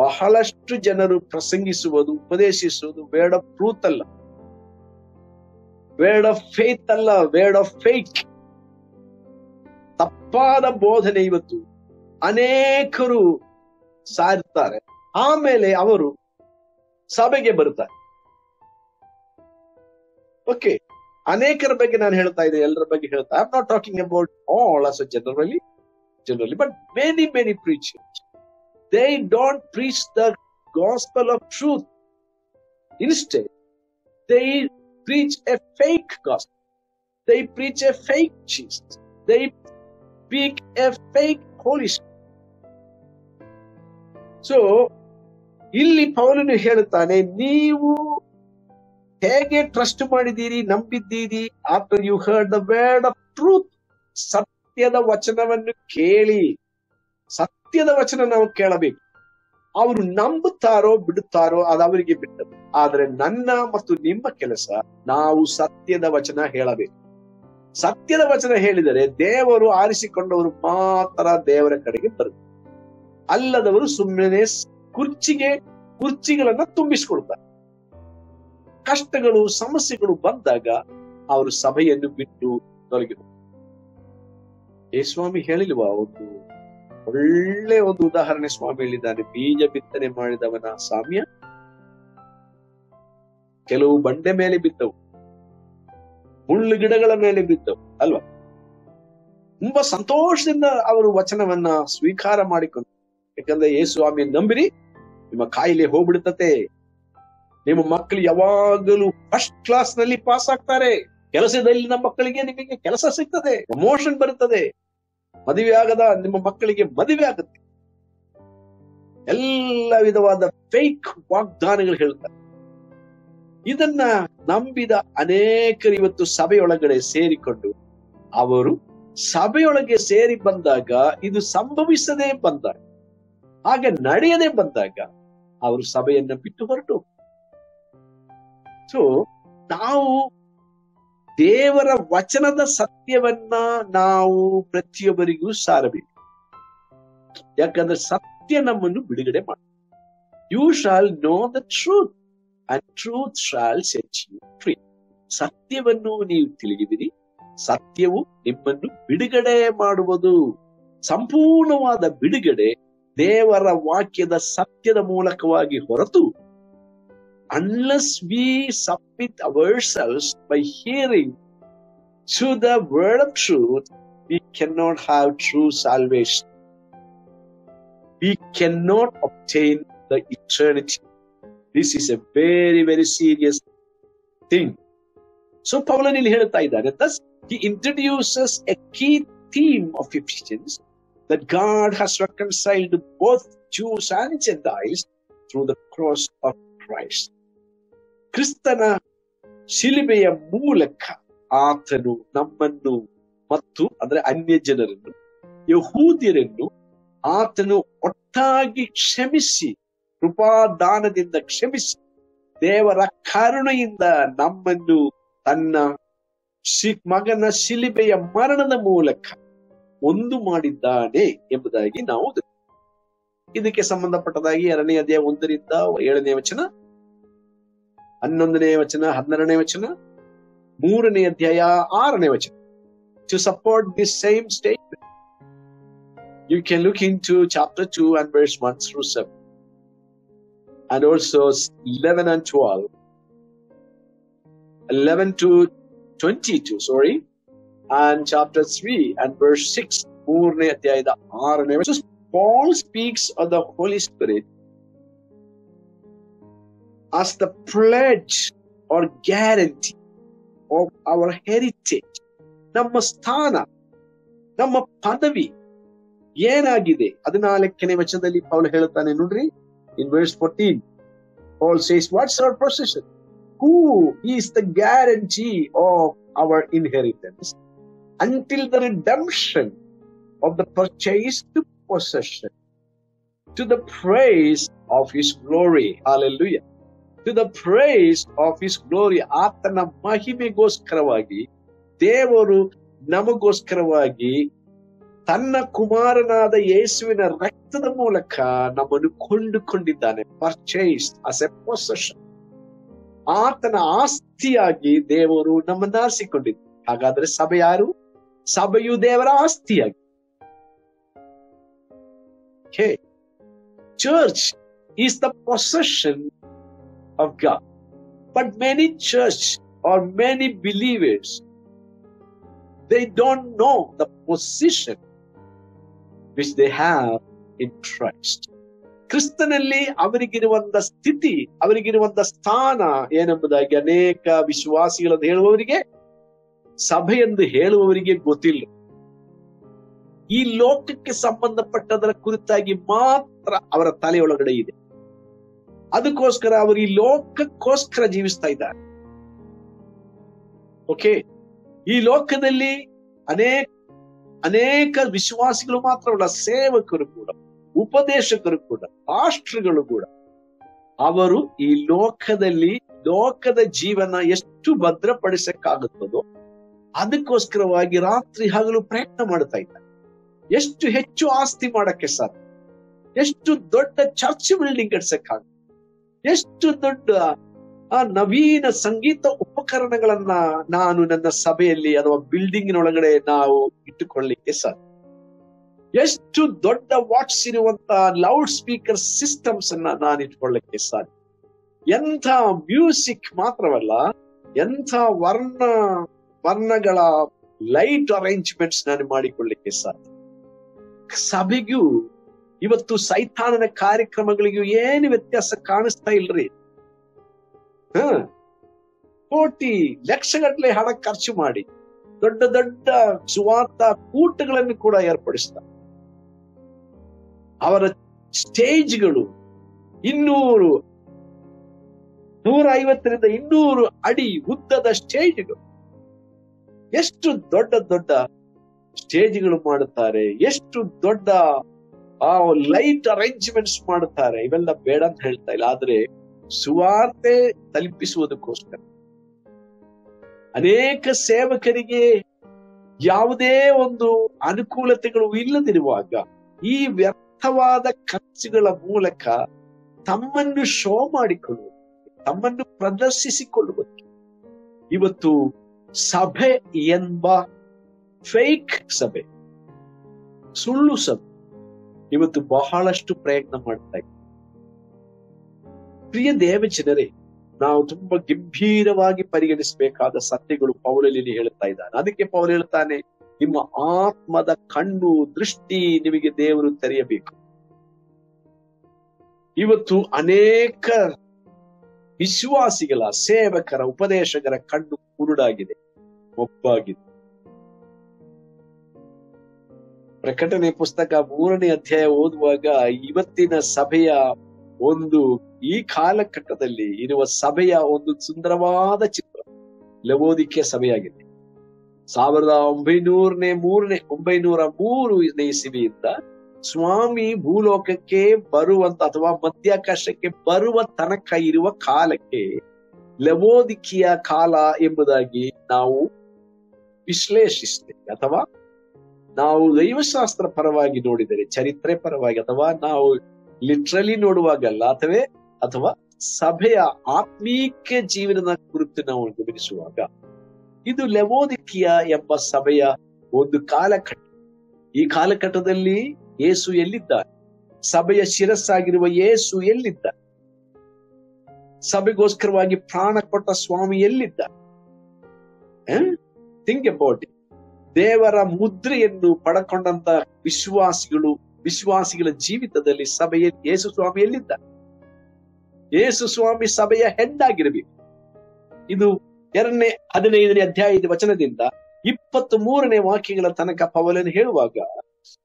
ಬಹಳಷ್ಟು ಜನರು ಪ್ರಸಂಗಿಸುವುದು, ಉಪದೇಶಿಸುವುದು ವರ್ಡ್ ಆಫ್ ಟ್ರೂತ್ ಅಲ್ಲ, ವರ್ಡ್ ಆಫ್ ಫೇತ್ ಅಲ್ಲ, ವರ್ಡ್ ಆಫ್ ಫೇಕ್. ತಪ್ಪಾದ ಬೋಧನೆ ಇವತ್ತು ಅನೇಕರು ಸಾರುತ್ತಾರೆ. ಆಮೇಲೆ ಅವರು ಸಭೆಗೆ ಬರುತ್ತಾರೆ. ಓಕೆ, ಅನೇಕರ ಬಗ್ಗೆ ನಾನು ಹೇಳ್ತಾ ಇದ್ದೆ, ಎಲ್ಲರ ಬಗ್ಗೆ ಹೇಳ್ತಾ, I am not talking about all as generally, but many preachers, they don't preach the gospel of truth. Instead, they preach a fake gospel. They preach a fake Jesus. They speak a fake Holy Spirit. So, ಇಲ್ಲಿ ಪೌಲನು ಹೇಳುತ್ತಾನೆ, ನೀವು ಹೇಗೆ trust ಮಾಡಿದ್ದೀರಿ, ನಂಬಿದ್ದೀರಿ, after you heard the word of truth, ಸತ್ಯದ ವಚನವನ್ನು ಕೇಳಿ. ಸತ್ಯದ ವಚನ ನಾವು ಕೇಳಬೇಕು. ಅವರು ನಂಬುತ್ತಾರೋ ಬಿಡುತ್ತಾರೋ ಅದು ಅವರಿಗೆ ಬಿಟ್ಟದ್ದು. ಆದ್ರೆ ನನ್ನ ಮತ್ತು ನಿಮ್ಮ ಕೆಲಸ, ನಾವು ಸತ್ಯದ ವಚನ ಹೇಳಬೇಕು. ಸತ್ಯದ ವಚನ ಹೇಳಿದರೆ ದೇವರು ಆರಿಸಿಕೊಂಡವರು ಮಾತ್ರ ದೇವರ ಕಡೆಗೆ ಬರುತ್ತೆ. ಅಲ್ಲದವರು ಸುಮ್ಮನೆ ಕುರ್ಚಿಗಳನ್ನ ತುಂಬಿಸಿಕೊಡ್ತಾರೆ. ಕಷ್ಟಗಳು ಸಮಸ್ಯೆಗಳು ಬಂದಾಗ ಅವರು ಸಭೆಯನ್ನು ಬಿಟ್ಟು ತೊಲಗಿ ಹೋಗ್ತಾರೆ. ಸ್ವಾಮಿ ಹೇಳಿಲ್ವಾ, ಒಳ್ಳೆ ಒಂದು ಉದಾಹರಣೆ ಸ್ವಾಮಿ ಹೇಳಿದ್ದಾನೆ. ಬೀಜ ಬಿತ್ತನೆ ಮಾಡಿದವನ ಸಾಮ್ಯ ಕೆಲವು ಬಂಡೆ ಮೇಲೆ ಬಿದ್ದವು, ಮುಳ್ಳು ಗಿಡಗಳ ಮೇಲೆ ಬಿದ್ದವು ಅಲ್ವಾ. ತುಂಬಾ ಸಂತೋಷದಿಂದ ಅವರು ವಚನವನ್ನ ಸ್ವೀಕಾರ ಮಾಡಿಕೊಂಡು, ಯಾಕಂದ್ರೆ ಸ್ವಾಮಿ ನಂಬಿರಿ, ನಿಮ್ಮ ಕಾಯಿಲೆ ಹೋಗ್ಬಿಡುತ್ತೆ, ನಿಮ್ಮ ಮಕ್ಕಳು ಯಾವಾಗಲೂ ಫಸ್ಟ್ ಕ್ಲಾಸ್ ನಲ್ಲಿ ಪಾಸ್ ಆಗ್ತಾರೆ, ಕೆಲಸದಲ್ಲಿ ನಮ್ಮ ಮಕ್ಕಳಿಗೆ ನಿಮಗೆ ಕೆಲಸ ಸಿಗ್ತದೆ, ಪ್ರಮೋಷನ್ ಬರುತ್ತದೆ, ಮದುವೆ ಆಗದ ನಿಮ್ಮ ಮಕ್ಕಳಿಗೆ ಮದುವೆ ಆಗುತ್ತೆ. ಎಲ್ಲ ವಿಧವಾದ ಫೇಕ್ ವಾಗ್ದಾನಗಳು ಹೇಳ್ತಾರೆ. ಇದನ್ನ ನಂಬಿದ ಅನೇಕರು ಇವತ್ತು ಸಭೆಯೊಳಗಡೆ ಸೇರಿಕೊಂಡು, ಅವರು ಸಭೆಯೊಳಗೆ ಸೇರಿ ಬಂದಾಗ, ಇದು ಸಂಭವಿಸದೆ ಬಂದಾಗ, ಹಾಗೆ ನಡೆಯದೆ ಬಂದಾಗ ಅವರು ಸಭೆಯನ್ನ ಬಿಟ್ಟು ಹೊರಟು. ಸೊ ನಾವು ದೇವರ ವಚನದ ಸತ್ಯವನ್ನ ನಾವು ಪ್ರತಿಯೊಬ್ಬರಿಗೂ ಸಾರಬೇಕು. ಯಾಕಂದ್ರೆ ಸತ್ಯ ನಮ್ಮನ್ನು ಬಿಡುಗಡೆ ಮಾಡಿ. You shall know the truth and truth shall set you free. ಸತ್ಯವನ್ನು ನೀವು ತಿಳಿಯುವಿರಿ, ಸತ್ಯವು ನಿಮ್ಮನ್ನು ಬಿಡುಗಡೆ ಮಾಡುವುದು. ಸಂಪೂರ್ಣವಾದ ಬಿಡುಗಡೆ ದೇವರ ವಾಕ್ಯದ ಸತ್ಯದ ಮೂಲಕವಾಗಿ ಹೊರತು, unless we submit ourselves by hearing to the word of truth, we cannot have true salvation. We cannot obtain the eternity. This is a very, very serious thing. So Paul ಇಲ್ಲಿ ಹೇಳ್ತಾ ಇದ್ದಾನೆ, thus he introduces a key theme of Ephesians, that God has reconciled both Jews and Gentiles through the cross of Christ. ಕ್ರಿಸ್ತನ ಶಿಲುಬೆಯ ಮೂಲಕ ಆತನು ನಮ್ಮನ್ನು ಮತ್ತು ಅಂದ್ರೆ ಅನ್ಯ ಜನರನ್ನು, ಯಹೂದ್ಯರನ್ನು ಆತನು ಒಟ್ಟಾಗಿ ಕ್ಷಮಿಸಿ, ಕೃಪಾದಾನದಿಂದ ಕ್ಷಮಿಸಿ, ದೇವರ ಕರುಣೆಯಿಂದ ನಮ್ಮನ್ನು ತನ್ನ ಮಗನ ಶಿಲುಬೆಯ ಮರಣದ ಮೂಲಕ ಒಂದು ಮಾಡಿದ್ದಾನೆ ಎಂಬುದಾಗಿ ನಾವು ಇದಕ್ಕೆ ಸಂಬಂಧಪಟ್ಟದಾಗಿ 2ನೇ ಅಧ್ಯಾಯ 1ರಿಂದ 7ನೇ ವಚನ, 11ನೇ ವಚನ, 12ನೇ ವಚನ, 3ನೇ ಅಧ್ಯಾಯ 6ನೇ ವಚನ. To support this same statement, you can look into chapter 2 and verse 1 through 7, and also 11 and 12, 11 to 22, and chapter 3 and verse 6, 3ನೇ ಅಧ್ಯಾಯದ 6ನೇ ವಚನ. Paul speaks of the Holy Spirit as the pledge or guarantee of our heritage. ನಮ್ಮ ಸ್ಥಾನ, ನಮ್ಮ ಪದವಿ ಏನಾಗಿದೆ. 14ನೇ ವಚನದಲ್ಲಿ Paul ಹೇಳುತ್ತಾನೆ ನೋಡ್ರಿ, in verse 14, Paul says, what's our possession? Who is the guarantee of our inheritance until the redemption of the purchased possession, to the praise of his glory. Hallelujah. To the praise of his glory. ಆತನ ಮಹಿಮೆಗೋಸ್ಕರವಾಗಿ ದೇವರು ನಮಗೋಸ್ಕರವಾಗಿ ತನ್ನ ಕುಮಾರನಾದ ಯೇಸುವಿನ ರಕ್ತದ ಮೂಲಕ ನಮ್ಮನ್ನು ಕೊಂಡುಕೊಂಡಿದ್ದಾನೆ. Purchase as a possession. ಆತನ ಆಸ್ತಿಯಾಗಿ ದೇವರು ನಮ್ಮನ್ನು ಆರಿಸಿಕೊಂಡಿದ್ದ. ಹಾಗಾದ್ರೆ ಸಭೆ ಯಾರು? ಸಭೆಯು ದೇವರ ಆಸ್ತಿಯಾಗಿ. Okay. Church is the possession of God. But many church or many believers, they don't know the position which they have in Christ. ಕ್ರಿಸ್ತನಲ್ಲಿ ಅವರಿಗಿರುವಂತ ಸ್ಥಿತಿ, ಅವರಿಗಿರುವಂತ ಸ್ಥಾನ ಏನೆಂಬುದಾಗಿ ಅನೇಕ ವಿಶ್ವಾಸಿಗಳನ್ನು ಹೇಳುವವರಿಗೆ, ಸಭೆಯೆಂದು ಹೇಳುವವರಿಗೆ ಗೊತ್ತಿಲ್ಲ. ಈ ಲೋಕಕ್ಕೆ ಸಂಬಂಧಪಟ್ಟದರ ಕುರಿತಾಗಿ ಮಾತ್ರ ಅವರ ತಲೆಯೊಳಗಡೆ ಇದೆ. ಅದಕ್ಕೋಸ್ಕರ ಅವರು ಈ ಲೋಕಕ್ಕೋಸ್ಕರ ಜೀವಿಸ್ತಾ ಇದ್ದಾರೆ. ಓಕೆ, ಈ ಲೋಕದಲ್ಲಿ ಅನೇಕ ವಿಶ್ವಾಸಿಗಳು ಮಾತ್ರವಲ್ಲ, ಸೇವಕರು ಕೂಡ, ಉಪದೇಶಕರು ಕೂಡ, ಪಾಸ್ಟರ್ಗಳು ಕೂಡ, ಅವರು ಈ ಲೋಕದ ಜೀವನ ಎಷ್ಟು ಭದ್ರಪಡಿಸಕ್ಕಾಗುತ್ತದೋ ಅದಕ್ಕೋಸ್ಕರವಾಗಿ ರಾತ್ರಿ ಹಗಲು ಪ್ರಯತ್ನ ಮಾಡ್ತಾ ಇದ್ದಾರೆ. ಎಷ್ಟು ಹೆಚ್ಚು ಆಸ್ತಿ ಮಾಡಕ್ಕೆ ಸಾಧ್ಯ, ಎಷ್ಟು ದೊಡ್ಡ ಚರ್ಚ್ ಬಿಲ್ಡಿಂಗ್ ಕಟ್ಸಕ್ಕಾಗ, ಎಷ್ಟು ದೊಡ್ಡ ನವೀನ ಸಂಗೀತ ಉಪಕರಣಗಳನ್ನ ನಾನು ನನ್ನ ಸಭೆಯಲ್ಲಿ ಅಥವಾ ಬಿಲ್ಡಿಂಗಿನೊಳಗಡೆ ನಾವು ಇಟ್ಟುಕೊಳ್ಳಲಿಕ್ಕೆ ಸಾಧ್ಯ, ಎಷ್ಟು ದೊಡ್ಡ ವಾಟ್ಸ್ ಇರುವಂತ ಲೌಡ್ ಸ್ಪೀಕರ್ ಸಿಸ್ಟಮ್ಸ್ ಅನ್ನ ನಾನು ಇಟ್ಕೊಳ್ಳಕ್ಕೆ ಸಾಧ್ಯ. ಎಂಥ ಮ್ಯೂಸಿಕ್ ಮಾತ್ರವಲ್ಲ, ಎಂಥ ವರ್ಣಗಳ ಲೈಟ್ ಅರೇಂಜ್ಮೆಂಟ್ಸ್ ನಾನು ಮಾಡಿಕೊಳ್ಳಿಕ್ಕೆ ಸಾಧ್ಯ. ಸಭೆಗೂ ಇವತ್ತು ಸೈತಾನನ ಕಾರ್ಯಕ್ರಮಗಳಿಗೂ ಏನು ವ್ಯತ್ಯಾಸ ಕಾಣಿಸ್ತಾ ಇಲ್ರಿ. ಕೋಟಿ ಲಕ್ಷಗಟ್ಟಲೆ ಹಣ ಖರ್ಚು ಮಾಡಿ ದೊಡ್ಡ ದೊಡ್ಡ ಸುವಾರ್ಥ ಕೂಟಗಳನ್ನು ಕೂಡ ಏರ್ಪಡಿಸ್ತಾರೆ. ಅವರ ಸ್ಟೇಜ್ಗಳು 150ರಿಂದ 200 ಅಡಿ ಉದ್ದದ ಸ್ಟೇಜ್ಗಳು, ಎಷ್ಟು ದೊಡ್ಡ ದೊಡ್ಡ ಸ್ಟೇಜ್ಗಳು ಮಾಡುತ್ತಾರೆ, ಎಷ್ಟು ದೊಡ್ಡ ಲೈಟ್ ಅರೇಂಜ್ಮೆಂಟ್ಸ್ ಮಾಡುತ್ತಾರೆ. ಇವೆಲ್ಲ ಬೇಡ ಅಂತ ಹೇಳ್ತಾ ಇಲ್ಲ, ಆದ್ರೆ ಸುವಾರ್ತೆ ತಲುಪಿಸುವುದಕ್ಕೋಸ್ಕರ ಅನೇಕ ಸೇವಕರಿಗೆ ಯಾವುದೇ ಒಂದು ಅನುಕೂಲತೆಗಳು ಇಲ್ಲದಿರುವಾಗ ಈ ವ್ಯರ್ಥವಾದ ಖರ್ಚುಗಳ ಮೂಲಕ ತಮ್ಮನ್ನು ಶೋ ಮಾಡಿಕೊಳ್ಳುವುದು, ತಮ್ಮನ್ನು ಪ್ರದರ್ಶಿಸಿಕೊಳ್ಳುವುದು, ಇವತ್ತು ಸಭೆ ಎಂಬ ಫೇಕ್ ಸಭೆ, ಸುಳ್ಳು ಸಭೆ ಇವತ್ತು ಬಹಳಷ್ಟು ಪ್ರಯತ್ನ ಮಾಡ್ತಾ ಇದೆ. ಪ್ರಿಯ ದೇವಜನರೇ, ನಾವು ತುಂಬಾ ಗಂಭೀರವಾಗಿ ಪರಿಗಣಿಸಬೇಕಾದ ಸತ್ಯಗಳು ಪೌಲಲ್ಲಿ ಹೇಳುತ್ತಾ ಇದ್ದಾನೆ. ಅದಕ್ಕೆ ಪೌಲ ಹೇಳ್ತಾನೆ, ನಿಮ್ಮ ಆತ್ಮದ ಕಣ್ಣು ದೃಷ್ಟಿ ನಿಮಗೆ ದೇವರು ತೆರೆಯಬೇಕು. ಇವತ್ತು ಅನೇಕ ವಿಶ್ವಾಸಿಗಳ, ಸೇವಕರ, ಉಪದೇಶಕರ ಕಣ್ಣು ಕುರುಡಾಗಿದೆ, ಒಪ್ಪಾಗಿದೆ. ಪ್ರಕಟಣೆ ಪುಸ್ತಕ 3ನೇ ಅಧ್ಯಾಯ ಓದುವಾಗ ಇವತ್ತಿನ ಸಭೆಯ ಈ ಕಾಲಘಟ್ಟದಲ್ಲಿ ಇರುವ ಸಭೆಯ ಒಂದು ಸುಂದರವಾದ ಚಿತ್ರ ಲವೋದಿಕೀಯ ಸಭೆಯಾಗಿದೆ. 1903 ಇಸವಿಯಿಂದ ಸ್ವಾಮಿ ಭೂಲೋಕಕ್ಕೆ ಬರುವಂತ ಅಥವಾ ಮಧ್ಯಾಕಾಶಕ್ಕೆ ಬರುವ ತನಕ ಇರುವ ಕಾಲಕ್ಕೆ ಲವೋದಿಕೀಯ ಕಾಲ ಎಂಬುದಾಗಿ ನಾವು ವಿಶ್ಲೇಷಿಸ್ತೇವೆ. ಅಥವಾ ನಾವು ದೈವಶಾಸ್ತ್ರ ಪರವಾಗಿ ನೋಡಿದರೆ, ಚರಿತ್ರೆ ಪರವಾಗಿ, ಅಥವಾ ನಾವು ಲಿಟ್ರಲಿ ನೋಡುವಾಗಲ್ಲ, ಅಥವಾ ಸಭೆಯ ಆತ್ಮೀಕ ಜೀವನದ ಕುರಿತು ನಾವು ಗಮನಿಸುವಾಗ ಇದು ಲವೋದಿಕೀಯ ಎಂಬ ಸಭೆಯ ಒಂದು ಕಾಲಘಟ್ಟ. ಈ ಕಾಲಘಟ್ಟದಲ್ಲಿ ಯೇಸು ಎಲ್ಲಿದ್ದಾನೆ? ಸಭೆಯ ಶಿರಸ್ಸಾಗಿರುವ ಯೇಸು ಎಲ್ಲಿದ್ದಾನೆ? ಸಭೆಗೋಸ್ಕರವಾಗಿ ಪ್ರಾಣ ಕೊಟ್ಟ ಸ್ವಾಮಿ ಎಲ್ಲಿದ್ದಾನೆ? Think about it. ದೇವರ ಮುದ್ರೆಯನ್ನು ಪಡಕೊಂಡಂತ ವಿಶ್ವಾಸಿಗಳ ಜೀವಿತದಲ್ಲಿ ಸಭೆಯ ಯೇಸು ಸ್ವಾಮಿ ಎಲ್ಲಿದ್ದಾನೆ? ಯೇಸು ಸ್ವಾಮಿ ಸಭೆಯ ಹೆಡ್ ಆಗಿರಬೇಕು. ಇದು 15ನೇ ಅಧ್ಯಾಯದ ವಚನದಿಂದ 23ನೇ ವಾಕ್ಯಗಳ ತನಕ ಪೌಲನು ಹೇಳುವಾಗ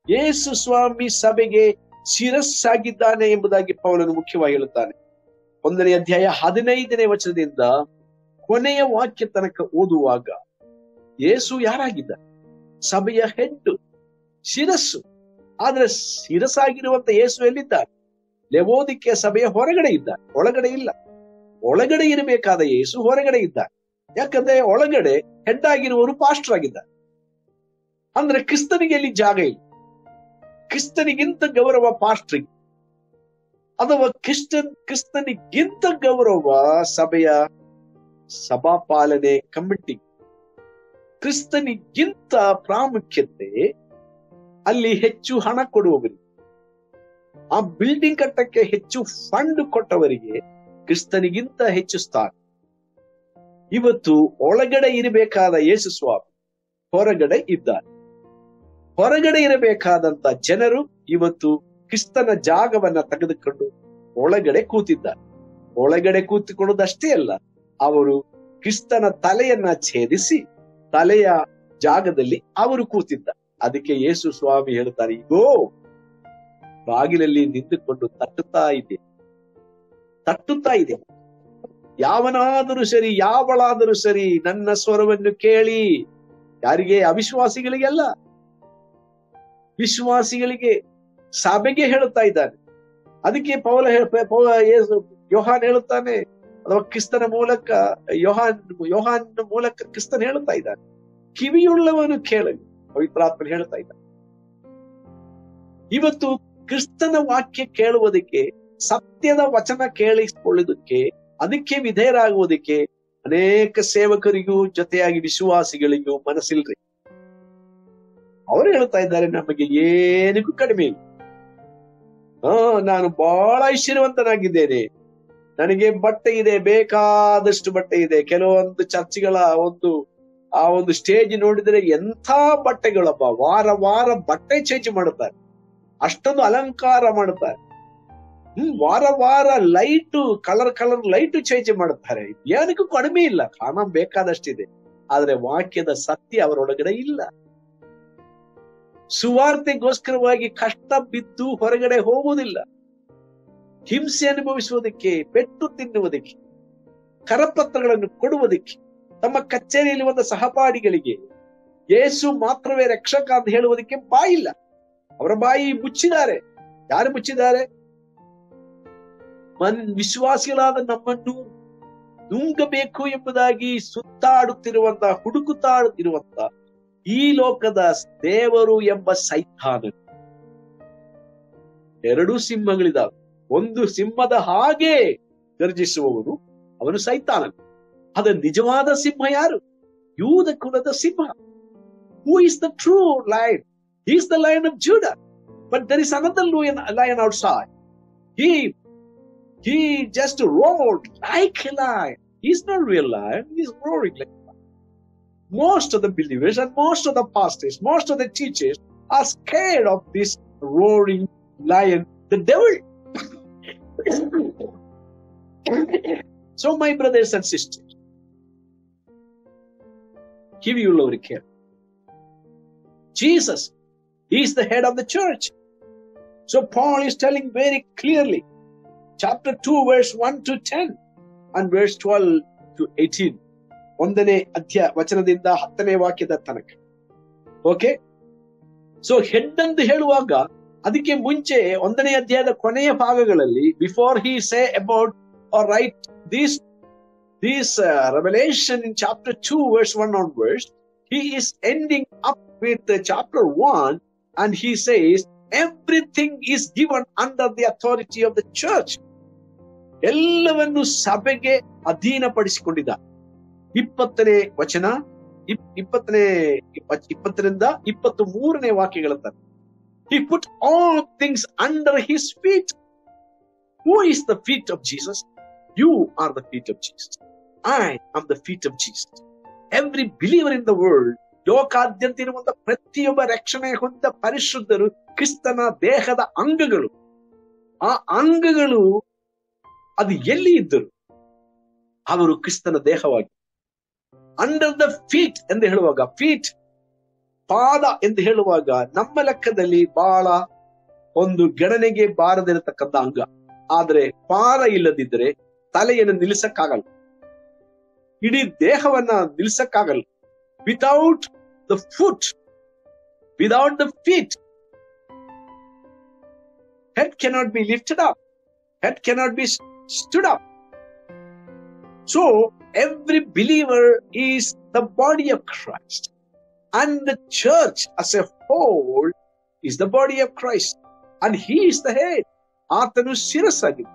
ಯೇಸು ಸ್ವಾಮಿ ಸಭೆಗೆ ಶಿರಸ್ಸಾಗಿದ್ದಾನೆ ಎಂಬುದಾಗಿ ಪೌಲನು ಮುಖ್ಯವಾಗಿ ಹೇಳುತ್ತಾನೆ. 1ನೇ ಅಧ್ಯಾಯ 15ನೇ ವಚನದಿಂದ ಕೊನೆಯ ವಾಕ್ಯ ತನಕ ಓದುವಾಗ ಯೇಸು ಯಾರಾಗಿದ್ದಾನೆ? ಸಭೆಯ ಹೆಡ್, ಶಿರಸ್ಸು. ಆದ್ರೆ ಶಿರಸ್ಸಾಗಿರುವಂತ ಯೇಸು ಎಲ್ಲಿದ್ದಾರೆ? ಲವೋದಿಕೀಯ ಸಭೆಯ ಹೊರಗಡೆ ಇದ್ದಾರೆ, ಒಳಗಡೆ ಇಲ್ಲ. ಒಳಗಡೆ ಇರಬೇಕಾದ ಯೇಸು ಹೊರಗಡೆ ಇದ್ದಾರೆ. ಯಾಕಂದ್ರೆ ಒಳಗಡೆ ಹೆಡ್ ಆಗಿರುವವರು ಪಾಸ್ಟರ್ ಆಗಿದ್ದಾರೆ. ಅಂದ್ರೆ ಕ್ರಿಸ್ತನಿಗೆ ಎಲ್ಲಿ ಜಾಗ ಇಲ್ಲ. ಕ್ರಿಸ್ತನಿಗಿಂತ ಗೌರವ ಪಾಸ್ಟ್ರಿಗೆ, ಅಥವಾ ಕ್ರಿಸ್ತನಿಗಿಂತ ಗೌರವ ಸಭೆಯ ಸಭಾಪಾಲನೆ ಕಮಿಟಿ, ಕ್ರಿಸ್ತನಿಗಿಂತ ಪ್ರಾಮುಖ್ಯತೆ ಅಲ್ಲಿ ಹೆಚ್ಚು ಹಣ ಕೊಡುವವರಿಗೆ, ಆ ಬಿಲ್ಡಿಂಗ್ ಕಟ್ಟಕ್ಕೆ ಹೆಚ್ಚು ಫಂಡ್ ಕೊಟ್ಟವರಿಗೆ ಕ್ರಿಸ್ತನಿಗಿಂತ ಹೆಚ್ಚು ಸ್ಥಾನ. ಇವತ್ತು ಒಳಗಡೆ ಇರಬೇಕಾದ ಯೇಸು ಸ್ವಾಮಿ ಹೊರಗಡೆ ಇದ್ದಾರೆ. ಹೊರಗಡೆ ಇರಬೇಕಾದಂತ ಜನರು ಇವತ್ತು ಕ್ರಿಸ್ತನ ಜಾಗವನ್ನ ತೆಗೆದುಕೊಂಡು ಒಳಗಡೆ ಕೂತಿದ್ದಾರೆ. ಒಳಗಡೆ ಕೂತಿಕೊಳ್ಳೋದಷ್ಟೇ ಅಲ್ಲ, ಅವರು ಕ್ರಿಸ್ತನ ತಲೆಯನ್ನ ಛೇದಿಸಿ ತಲೆಯ ಜಾಗದಲ್ಲಿ ಅವರು ಕೂತಿದ್ದಾರೆ. ಅದಕ್ಕೆ ಯೇಸು ಸ್ವಾಮಿ ಹೇಳ್ತಾರೆ, ಈಗೋ ಬಾಗಿಲಲ್ಲಿ ನಿಂತುಕೊಂಡು ತಟ್ಟುತ್ತಾ ಇದೆ. ಯಾವನಾದರೂ ಸರಿ, ಯಾವಳಾದರೂ ಸರಿ ನನ್ನ ಸ್ವರವನ್ನು ಕೇಳಿ. ಯಾರಿಗೆ? ಅವಿಶ್ವಾಸಿಗಳಿಗೆಲ್ಲ, ವಿಶ್ವಾಸಿಗಳಿಗೆ, ಸಭೆಗೆ ಹೇಳುತ್ತಾ ಇದ್ದಾನೆ. ಅದಕ್ಕೆ ಯೋಹಾನ್ ಹೇಳುತ್ತಾನೆ, ಅಥವಾ ಕ್ರಿಸ್ತನ ಮೂಲಕ ಯೋಹಾನ್ ಮೂಲಕ ಕ್ರಿಸ್ತನ್ ಹೇಳುತ್ತಾ ಇದ್ದಾನೆ, ಕಿವಿಯುಳ್ಳವನು ಕೇಳಲಿ, ಪವಿತ್ರಾತ್ಮನು ಹೇಳ್ತಾ ಇದ್ದಾನೆ. ಇವತ್ತು ಕ್ರಿಸ್ತನ ವಾಕ್ಯ ಕೇಳುವುದಕ್ಕೆ, ಸತ್ಯದ ವಚನ ಕೇಳಿಸಿಕೊಳ್ಳುವುದಕ್ಕೆ, ಅದಕ್ಕೆ ವಿಧೇಯರಾಗುವುದಕ್ಕೆ ಅನೇಕ ಸೇವಕರಿಗೂ ಜೊತೆಯಾಗಿ ವಿಶ್ವಾಸಿಗಳಿಗೂ ಮನಸ್ಸಿಲ್ರಿ. ಅವರು ಹೇಳ್ತಾ ಇದ್ದಾರೆ, ನಮಗೆ ಏನಕ್ಕೂ ಕಡಿಮೆ ಇಲ್ಲ, ನಾನು ಬಹಳ ಐಶ್ವರ್ಯವಂತನಾಗಿದ್ದೇನೆ, ನನಗೆ ಬಟ್ಟೆ ಇದೆ, ಬೇಕಾದಷ್ಟು ಬಟ್ಟೆ ಇದೆ. ಕೆಲವೊಂದು ಚರ್ಚ್ಗಳ ಒಂದು ಸ್ಟೇಜ್ ನೋಡಿದ್ರೆ ಎಂಥ ಬಟ್ಟೆಗಳಪ್ಪ, ವಾರ ಬಟ್ಟೆ ಚೇಂಜ್ ಮಾಡುತ್ತಾರೆ, ಅಷ್ಟೊಂದು ಅಲಂಕಾರ ಮಾಡುತ್ತಾರೆ. ವಾರ ಲೈಟು, ಕಲರ್ ಲೈಟು ಚೇಂಜ್ ಮಾಡುತ್ತಾರೆ. ಏನಕ್ಕೂ ಕಡಿಮೆ ಇಲ್ಲ, ಹಣ ಬೇಕಾದಷ್ಟಿದೆ. ಆದ್ರೆ ವಾಕ್ಯದ ಸತ್ಯ ಅವರೊಳಗಡೆ ಇಲ್ಲ. ಸುವಾರ್ತೆಗೋಸ್ಕರವಾಗಿ ಕಷ್ಟ ಬಿದ್ದು ಹೊರಗಡೆ ಹೋಗುವುದಿಲ್ಲ. ಹಿಂಸೆ ಅನುಭವಿಸುವುದಕ್ಕೆ, ಪೆಟ್ಟು ತಿನ್ನುವುದಕ್ಕೆ, ಕರಪತ್ರಗಳನ್ನು ಕೊಡುವುದಕ್ಕೆ, ತಮ್ಮ ಕಚೇರಿಯಲ್ಲಿ ಒಂದು ಸಹಪಾಠಿಗಳಿಗೆ ಯೇಸು ಮಾತ್ರವೇ ರಕ್ಷಕ ಅಂತ ಹೇಳುವುದಕ್ಕೆ ಬಾಯಿಲ್ಲ. ಅವರ ಬಾಯಿ ಮುಚ್ಚಿದ್ದಾರೆ. ಯಾರು ಮುಚ್ಚಿದ್ದಾರೆ? ವಿಶ್ವಾಸಿಗಳಾದ ನಮ್ಮನ್ನು ನುಂಗಬೇಕು ಎಂಬುದಾಗಿ ಹುಡುಕುತ್ತಾಡುತ್ತಿರುವಂತ ಈ ಲೋಕದ ದೇವರು ಎಂಬ ಸೈತಾನ. ಎರಡು ಸಿಂಹಗಳಿದಾವೆ. ಒಂದು ಸಿಂಹದ ಹಾಗೆ ಗರ್ಜಿಸುವವನು, ಅವನು ಸೈತಾನ. ಅದ ನಿಜವಾದ ಸಿಂಹ ಯಾರು? ಯೂದ ಕುಲದ ಸಿಂಹ. Who is the true lion? He is the Lion of Judah. But there is another lion outside. He just roared like a lion. He's not a real lion. He's roaring like a lion. Most of the believers and most of the pastors, most of the teachers are scared of this roaring lion, the devil. So my brothers and sisters, ಕಿವಿಯುಳ್ಳವರು ಕೇಳಿ. Jesus is the head of the church. So Paul is telling very clearly, chapter 2 verse 1 to 10 and verse 12 to 18. ಒಂದನೇ ವಚನದಿಂದ 10ನೇ ವಾಕ್ಯದ ತನಕ. Okay, so head ಅಂತ ಹೇಳುವಾಗ ಅದಕ್ಕೆ ಮುಂಚೆ 1ನೇ ಅಧ್ಯಾಯದ ಕೊನೆಯ ಭಾಗಗಳಲ್ಲಿ, before he say about or write this revelation in chapter 2 verse 1 onwards, he is ending up with chapter 1 and he says everything is given under the authority of the church. ಎಲ್ಲವನ್ನು ಸಭೆಗೆ ಅಧೀನಪಡಿಸಿಕೊಂಡಿದ್ದ. 20ನೇ ವಚನ 20ರಿಂದ 23ನೇ ವಾಕ್ಯಗಳಂತ, he put all things under his feet. Who is the feet of Jesus? You are the feet of Jesus. I am the feet of Jesus. Every believer in the world, ಲೋಕಾದ್ಯಂತ ಇರುವಂತ ಪ್ರತಿಯೊಬ್ಬ ರಕ್ಷಣೆ ಹೊಂದ ಪರಿಶುದ್ಧರು ಕ್ರಿಸ್ತನ ದೇಹದ ಅಂಗಗಳು. ಆ ಅಂಗಗಳು ಅದು ಎಲ್ಲಿ ಇದ್ದರು? ಅವರು ಕ್ರಿಸ್ತನ ದೇಹವಾಗಿ. ಅಂಡರ್ ದ ಫೀಟ್ ಎಂದು ಹೇಳುವಾಗ, ಫೀಟ್ ಪಾದ ಎಂದು ಹೇಳುವಾಗ ನಮ್ಮ ಲೆಕ್ಕದಲ್ಲಿ ಬಹಳ ಒಂದು ಗಣನೆಗೆ ಬಾರದಿರತಕ್ಕಂಥ ಅಂಗ. ಆದ್ರೆ ಪಾದ ಇಲ್ಲದಿದ್ದರೆ ತಲೆಯನ್ನು ನಿಲ್ಲಿಸಕ್ಕಾಗಲ್ಲ, ಇಡೀ ದೇಹವನ್ನ ನಿಲ್ಲಿಸಕ್ಕಾಗಲ್ಲ. Without the foot, without the feet, head cannot be lifted up, head cannot be stood up. So every believer is the body of Christ, and the church as a whole is the body of Christ, and he is the head. ಆತನು ಶಿರಸ್ಸಾಗಿದೆ.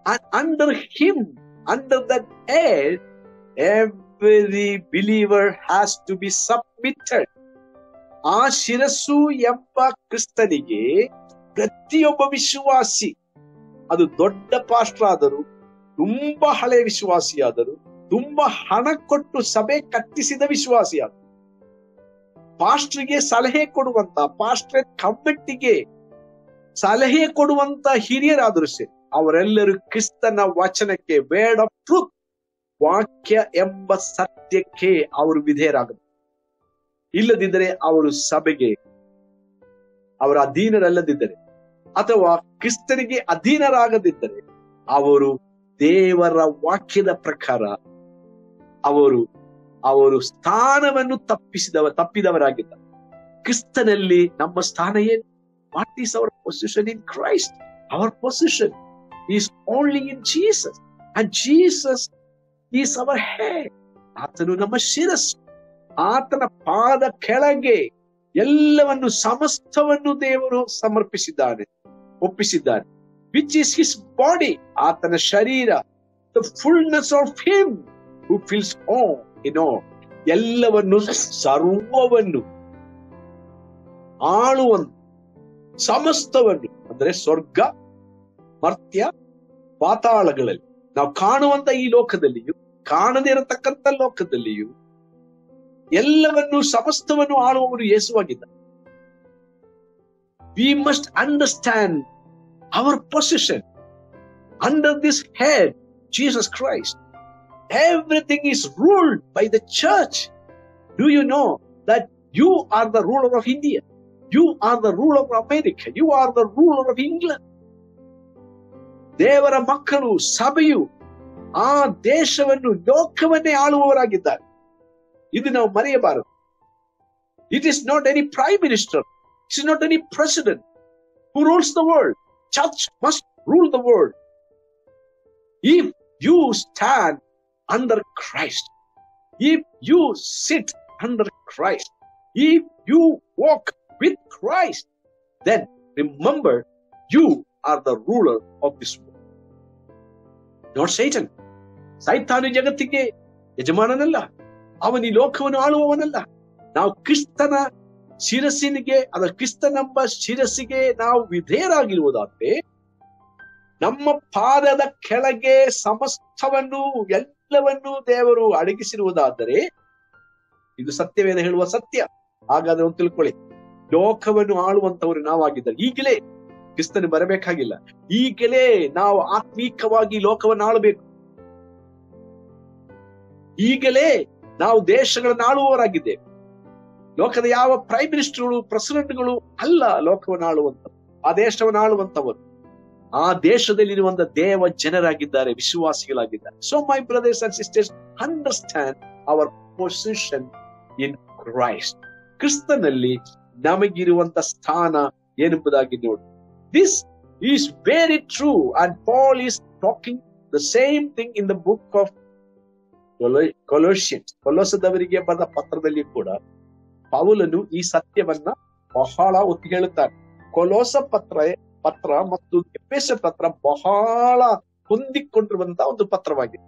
And under him, under that head, every believer has to be submitted. ಆ ಶಿರಸ್ಸು ಎಂಬ ಕ್ರಿಸ್ತನಿಗೆ ಪ್ರತಿಯೊಬ್ಬ ವಿಶ್ವಾಸಿ, ಅದು ದೊಡ್ಡ pastor ಆದರೂ, ತುಂಬಾ ಹಳೆ ವಿಶ್ವಾಸಿಯಾದರು, ತುಂಬಾ ಹಣ ಕೊಟ್ಟು ಸಭೆ ಕಟ್ಟಿಸಿದ ವಿಶ್ವಾಸಿಯಾದರು, ಪಾಸ್ಟರ್ಗೆ ಸಲಹೆ ಕೊಡುವಂತ ಪಾಸ್ಟರ್ ಕಮಿಟಿಗೆ ಸಲಹೆ ಕೊಡುವಂತ ಹಿರಿಯರಾದರೂ ಸರಿ, ಅವರೆಲ್ಲರೂ ಕ್ರಿಸ್ತನ ವಚನಕ್ಕೆ, ವರ್ಡ್ ಆಫ್ ಟ್ರೂತ್, ವಾಕ್ಯ ಎಂಬ ಸತ್ಯಕ್ಕೆ ಅವರು ವಿಧೇಯರಾಗಬೇಕು. ಇಲ್ಲದಿದ್ದರೆ ಅವರು ಸಭೆಗೆ ಅವರ ಅಧೀನರಲ್ಲದಿದ್ದರೆ ಅಥವಾ ಕ್ರಿಸ್ತನಿಗೆ ಅಧೀನರಾಗದಿದ್ದರೆ ಅವರು ದೇವರ ವಾಕ್ಯದ ಪ್ರಕಾರ ಅವರು ಸ್ಥಾನವನ್ನು ತಪ್ಪಿದವರಾಗಿದ್ದಾರೆ. ಕ್ರಿಸ್ತನಲ್ಲಿ ನಮ್ಮ ಸ್ಥಾನ ಏನು? What is our position in Christ? Our position is only in Jesus, and Jesus is our head. ಆತನು ನಮ್ಮ ಶಿರಸ್ಸು. ಆತನ ಪಾದ ಕೆಳಗೆ ಎಲ್ಲವನ್ನು, ಸಮಸ್ತವನ್ನು ದೇವರು ಸಮರ್ಪಿಸಿದ್ದಾನೆ, ಒಪ್ಪಿಸಿದ್ದಾನೆ. ವಿಚ್ ಇಸ್ ಹಿಸ್ ಬಾಡಿ, ಆತನ ಶರೀರ. The fullness of him who fills all in all. ಎಲ್ಲವನ್ನು, ಸರ್ವವನ್ನು ಆಳುವಂತ, ಸಮಸ್ತವನ್ನು, ಅಂದ್ರೆ ಸ್ವರ್ಗ, ಮರ್ತ್ಯ, ಪಾತಾಳಗಳಲ್ಲಿ, ನಾವು ಕಾಣುವಂತ ಈ ಲೋಕದಲ್ಲಿಯೂ ಕಾಣದೇ ಇರತಕ್ಕಂಥ ಲೋಕದಲ್ಲಿಯೂ ಎಲ್ಲವನ್ನು, ಸಮಸ್ತವನ್ನು ಆಳುವವರು ಯೇಸುವಾಗಿದ್ದಾರೆ. We must understand our position under this head, Jesus Christ. Everything is ruled by the church. Do you know that you are the ruler of India? You are the ruler of America. You are the ruler of England. ದೇವರ ಮಕ್ಕಳು, ಸಭೆಯು ಆ ದೇಶವನ್ನು, ಲೋಕವನ್ನೇ ಆಳುವವರಾಗಿದ್ದಾರೆ. ಇದು ನಾವು ಮರೆಯಬಾರದು. It is not any prime minister. It is not any president who rules the world. Church must rule the world. If you stand under Christ, if you sit under Christ, if you walk with Christ, then remember you are the ruler of this world. Not Satan. ಸೈತಾನು ಜಗತ್ತಿಗೆ ಯಜಮಾನನಲ್ಲ, ಅವನ ಈ ಲೋಕವನ್ನು ಆಳುವವನಲ್ಲ. ನಾವು ಕ್ರಿಸ್ತನ ಶಿರಸ್ಸಿನಿಗೆ, ಅದರ ಕ್ರಿಸ್ತನೆಂಬ ಶಿರಸ್ಸಿಗೆ ನಾವು ವಿಧೇಯರಾಗಿರುವುದಾದ್ರೆ, ನಮ್ಮ ಪಾದದ ಕೆಳಗೆ ಸಮಸ್ತವನ್ನು, ಎಲ್ಲವನ್ನು ದೇವರು ಅಡಗಿಸಿರುವುದಾದರೆ, ಇದು ಸತ್ಯವೇದ ಹೇಳುವ ಸತ್ಯ. ಹಾಗಾದ್ರೆ ಒಂದು ತಿಳ್ಕೊಳ್ಳಿ, ಲೋಕವನ್ನು ಆಳುವಂತವರು ನಾವಾಗಿದ್ದಾರೆ. ಈಗಲೇ ಕ್ರಿಸ್ತನು ಬರಬೇಕಾಗಿಲ್ಲ, ಈಗಲೇ ನಾವು ಆತ್ಮೀಕವಾಗಿ ಲೋಕವನ್ನು ಆಳಬೇಕು. ಈಗಲೇ ನಾವು ದೇಶಗಳನ್ನು ಆಳುವವರಾಗಿದ್ದೇವೆ. ಲೋಕದ ಯಾವ ಪ್ರೈಮ್ ಮಿನಿಸ್ಟರ್ಗಳು, ಪ್ರೆಸಿಡೆಂಟ್ಗಳು ಅಲ್ಲ ಲೋಕವನ್ನು ಆಳುವಂತವರು, ಆ ದೇಶವನ್ನು ಆಳುವಂತವರು ಆ ದೇಶದಲ್ಲಿರುವಂತ ದೇವ ಜನರಾಗಿದ್ದಾರೆ, ವಿಶ್ವಾಸಿಗಳಾಗಿದ್ದಾರೆ. So my brothers and sisters, understand our position in Christ. ಕ್ರಿಸ್ತನಲ್ಲಿ ನಮಗಿರುವಂತ ಸ್ಥಾನ ಏನೆಂಬುದಾಗಿ ನೋಡಿ. This is very true, and Paul is talking the same thing in the book of Colossians. ಕೊಲೋಸದವರಿಗೆ ಬರೆದ ಪತ್ರದಲ್ಲಿ ಕೂಡ ಪೌಲನು ಈ ಸತ್ಯವನ್ನ ಬಹಳ ಒತ್ತಿ ಹೇಳುತ್ತಾನೆ. ಕೊಲೋಸ ಪತ್ರ ಮತ್ತು ಎಫೆಸ ಪತ್ರ ಬಹಳ ಹೊಂದಿಕೊಂಡಿರುವಂತಹ ಒಂದು ಪತ್ರವಾಗಿದೆ.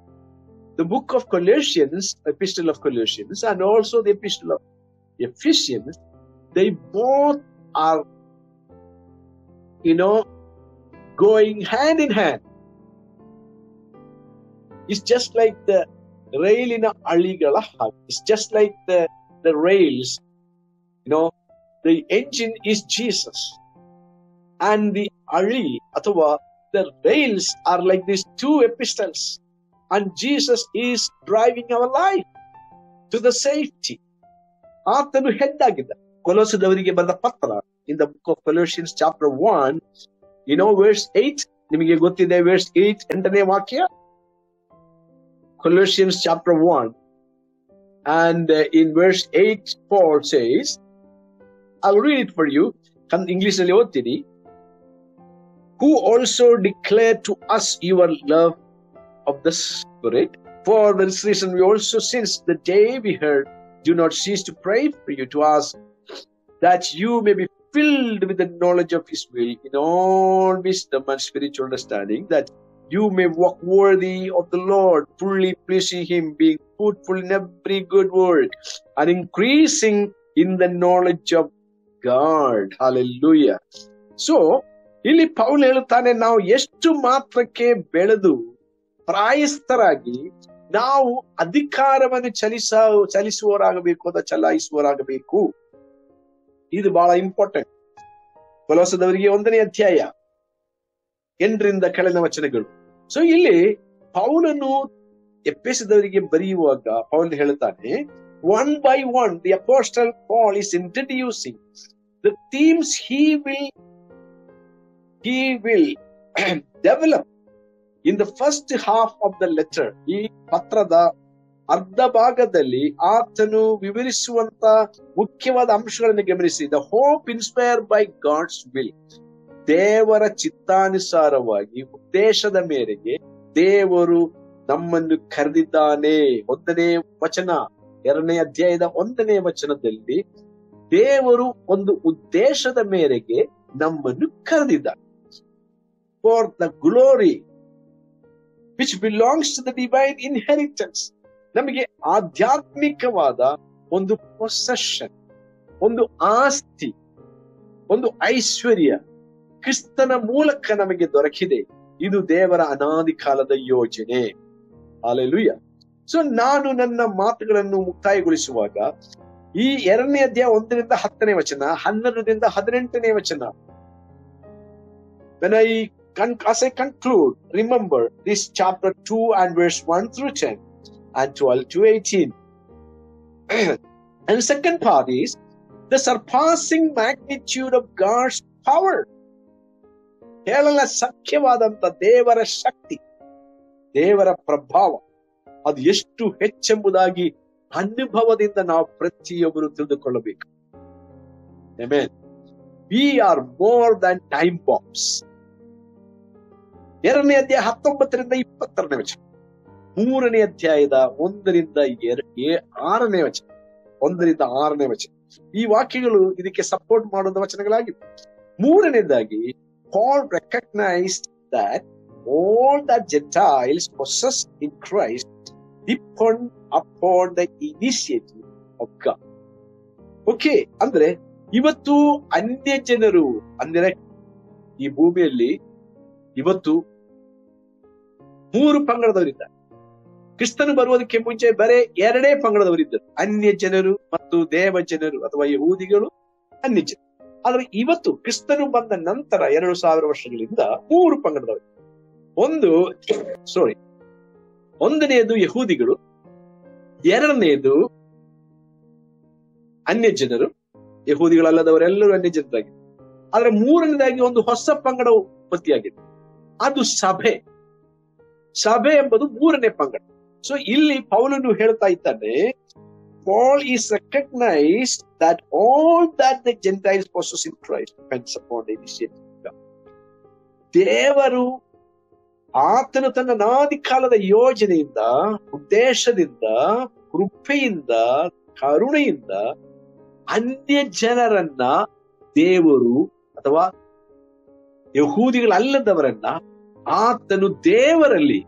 The book of Colossians, epistle of Colossians, and also the epistle of Ephesians, they both are, going hand in hand. It's just like the railina aligala hug. It's just like the rails. The engine is Jesus, and the ali athava the rails are like these two epistles, and Jesus is driving our life to the safety. ಆತನು head ಆಗಿದ್ದ. ಕೊಲೋಸದವರಿಗೆ ಬರೆದ ಪತ್ರ, in the book of Colossians chapter 1, verse 8, ನಿಮಗೆ ಗೊತ್ತಿದೆ, verse 8 8ನೇ ವಾಕ್ಯ. Colossians chapter 1 and in verse 8 Paul says, I'll read it for you. English ನಲ್ಲಿ ಓದ್ತೀನಿ. Who also declared to us your love of the Spirit. For this reason we also, since the day we heard, do not cease to pray for you, to ask that you may be filled with the knowledge of His will in all wisdom and spiritual understanding, that you may walk worthy of the Lord, fully pleasing Him, being fruitful in every good work, and increasing in the knowledge of God. Hallelujah. So, ಇಲ್ಲಿ Paul ಹೇಳುತ್ತಾನೆ, ನಾವು ಎಷ್ಟು ಮಾತ್ರಕ್ಕೆ ಬೆಳೆದು ಪ್ರಾಯಸ್ಥರಾಗಿ ನಾವು ಅಧಿಕಾರವನ್ನು ಚಲಿಸುವವರಾಗಬೇಕು, ಅಥವಾ ಚಲಾಯಿಸುವವರಾಗಬೇಕು. ಇದು ಬಹಳ ಇಂಪಾರ್ಟೆಂಟ್. ಕೊಲೊಸದವರಿಗೆ 1ನೇ ಅಧ್ಯಾಯ 8ರಿಂದ ಕೆಳಗಿನ ವಚನಗಳು. ಸೊ ಇಲ್ಲಿ ಪೌಲನು ಎಫೆಸದವರಿಗೆ ಬರೆಯುವಾಗ ಪೌಲ್ ಹೇಳ್ತಾನೆ, one by one the apostle Paul is introducing the themes he will develop in the first half of the letter. ಈ ಪತ್ರದ ಅರ್ಧ ಭಾಗದಲ್ಲಿ ಆತನು ವಿವರಿಸುವಂತ ಮುಖ್ಯವಾದ ಅಂಶಗಳನ್ನು ಗಮನಿಸಿ. The hope inspired by God's will, ದೇವರ ಚಿತ್ತಾನುಸಾರವಾಗಿ ಉದ್ದೇಶದ ಮೇರೆಗೆ ದೇವರು ನಮ್ಮನ್ನು ಕರೆದಿದ್ದಾನೆ. 1ನೇ ವಚನ 2ನೇ ಅಧ್ಯಾಯದ 1ನೇ ವಚನದಲ್ಲಿ ದೇವರು ಒಂದು ಉದ್ದೇಶದ ಮೇರೆಗೆ ನಮ್ಮನ್ನು ಕರೆದಿದ್ದಾನೆ. For the glory which belongs to the divine inheritance, ನಮಗೆ ಆಧ್ಯಾತ್ಮಿಕವಾದ ಒಂದು ಪೊಸೆಷನ್, ಒಂದು ಆಸ್ತಿ, ಒಂದು ಐಶ್ವರ್ಯ ಕ್ರಿಸ್ತನ ಮೂಲಕ ನಮಗೆ ದೊರಕಿದೆ. ಇದು ದೇವರ ಅನಾದಿ ಕಾಲದ ಯೋಜನೆ. ಹಲ್ಲೆಲೂಯಾ. ಸೊ ನಾನು ನನ್ನ ಮಾತುಗಳನ್ನು ಮುಕ್ತಾಯಗೊಳಿಸುವಾಗ ಈ 2ನೇ ಅಧ್ಯಾಯ 1ರಿಂದ 10ನೇ ವಚನ, 12ರಿಂದ 18ನೇ ವಚನ, as I conclude, remember this chapter 2 and verse 1 through 10 and 12 to 18. And the second part is the surpassing magnitude of God's power. ಹೇಳಲ ಸಖ್ಯವಾದಂತ ದೇವರ ಶಕ್ತಿ, ದೇವರ ಪ್ರಭಾವ ಅದು ಎಷ್ಟು ಹೆಚ್ಚೆಂಬುದಾಗಿ ಅನುಭವದಿಂದ ನಾವು ಪ್ರತಿಯೊಬ್ಬರು ತಿಳಿದುಕೊಳ್ಳಬೇಕು. Amen. We are more than time bombs. 2ನೇ ಅಧ್ಯಾಯ 19ರಿಂದ 22ನೇ ವಚನ, 3ನೇ ಅಧ್ಯಾಯದ 1ರಿಂದ 6ನೇ ವಚನ, 1ರಿಂದ 6ನೇ ವಚನ. ಈ ವಾಕ್ಯಗಳು ಇದಕ್ಕೆ ಸಪೋರ್ಟ್ ಮಾಡುವ ವಚನಗಳಾಗಿವೆ. 3ನೇದಾಗಿ Paul recognized that all that Gentiles possess in Christ depend upon the initiative of God. Okay, ಅಂದ್ರೆ ಇವತ್ತು ಅನ್ಯ ಜನರು, ಅಂದ್ರೆ ಈ ಭೂಮಿಯಲ್ಲಿ ಇವತ್ತು 3 ಪಂಗಡದವರಿದ್ದಾರೆ. ಕ್ರಿಸ್ತನು ಬರುವುದಕ್ಕೆ ಮುಂಚೆ ಬರೇ 2 ಪಂಗಡದವರಿದ್ದರು, ಅನ್ಯ ಜನರು ಮತ್ತು ದೇವ ಜನರು ಅಥವಾ ಯಹೂದಿಗಳು, ಅನ್ಯ ಜನರು. ಆದ್ರೆ ಇವತ್ತು ಕ್ರಿಸ್ತನು ಬಂದ ನಂತರ 2000 ವರ್ಷಗಳಿಂದ 3 ಪಂಗಡದವರು. ಒಂದನೆಯದು ಯಹೂದಿಗಳು, 2ನೇದು ಅನ್ಯ ಜನರು, ಯಹೂದಿಗಳಲ್ಲದವರೆಲ್ಲರೂ ಅನ್ಯ ಜನರಾಗಿದ್ದಾರೆ. ಆದ್ರೆ 3ನೇದಾಗಿ ಒಂದು ಹೊಸ ಪಂಗಡ ಉತ್ಪತ್ತಿಯಾಗಿದೆ, ಅದು ಸಭೆ. ಸಭೆ ಎಂಬುದು 3ನೇ ಪಂಗಡ. ಸೊ ಇಲ್ಲಿ ಪೌಲನು ಹೇಳ್ತಾ ಇದ್ದಾನೆ, Paul is recognized that all that the Gentiles possess in Christ depends upon the initiative of God. ದೇವರು ಆತನು ತನ್ನ ಅನಾದಿ ಕಾಲದ ಯೋಜನೆಯಿಂದ, ಉದ್ದೇಶದಿಂದ, ಕೃಪೆಯಿಂದ, ಕರುಣೆಯಿಂದ ಅನ್ಯ ಜನರನ್ನ ದೇವರು ಅಥವಾ ಯಹೂದಿಗಳಲ್ಲದವರನ್ನ ಆತನು ದೇವರಲ್ಲಿ,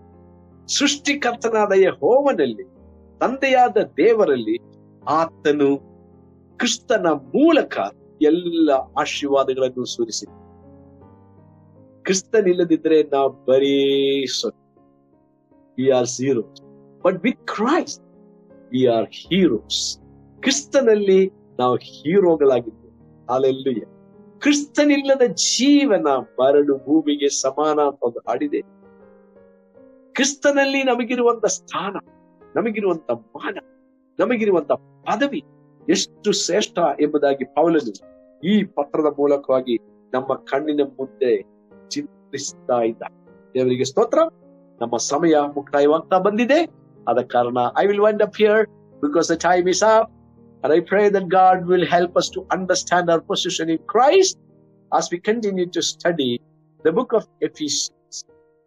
ಸೃಷ್ಟಿಕರ್ತನಾದ ಯೆಹೋವನಲ್ಲಿ, ತಂದೆಯಾದ ದೇವರಲ್ಲಿ ಆತನು ಕ್ರಿಸ್ತನ ಮೂಲಕ ಎಲ್ಲ ಆಶೀರ್ವಾದಗಳನ್ನು ಸುರಿಸಿದ. ಕ್ರಿಸ್ತನಿಲ್ಲದಿದ್ರೆ ನಾವು ಬರೀ we are zeros, but with Christ we are heroes. ಕ್ರಿಸ್ತನಲ್ಲಿ ನಾವು ಹೀರೋಗಳಾಗಿದ್ದೇವೆ. ಹಲ್ಲೆಲೂಯಾ. ಕ್ರಿಸ್ತನಿಲ್ಲದ ಜೀವನ ಬರಡು ಭೂಮಿಗೆ ಸಮಾನ ಅಂತ ಒಂದು ಹಾಡಿದೆ. ಕ್ರಿಸ್ತನಲ್ಲಿ ನಮಗಿರುವಂತ ಸ್ಥಾನ, ನಮಗಿರುವಂತ ಮಾನ, ನಮಗಿರುವಂತ ಪದವಿ ಎಷ್ಟು ಶ್ರೇಷ್ಠ ಎಂಬುದಾಗಿ ಪೌಲನು ಈ ಪತ್ರದ ಮೂಲಕವಾಗಿ ನಮ್ಮ ಕಣ್ಣಿನ ಮುಂದೆ ಚಿತ್ರಿಸ್ತಾ ಇದ್ದ. ದೇವರಿಗೆ ಸ್ತೋತ್ರ. ನಮ್ಮ ಸಮಯ ಮುಕ್ತಾಯವಾಗ್ತಾ ಬಂದಿದೆ. ಆದ ಕಾರಣ I will wind up here because the time is up, and I pray that God will help us to understand our position in Christ as we continue to study the book of Ephesians.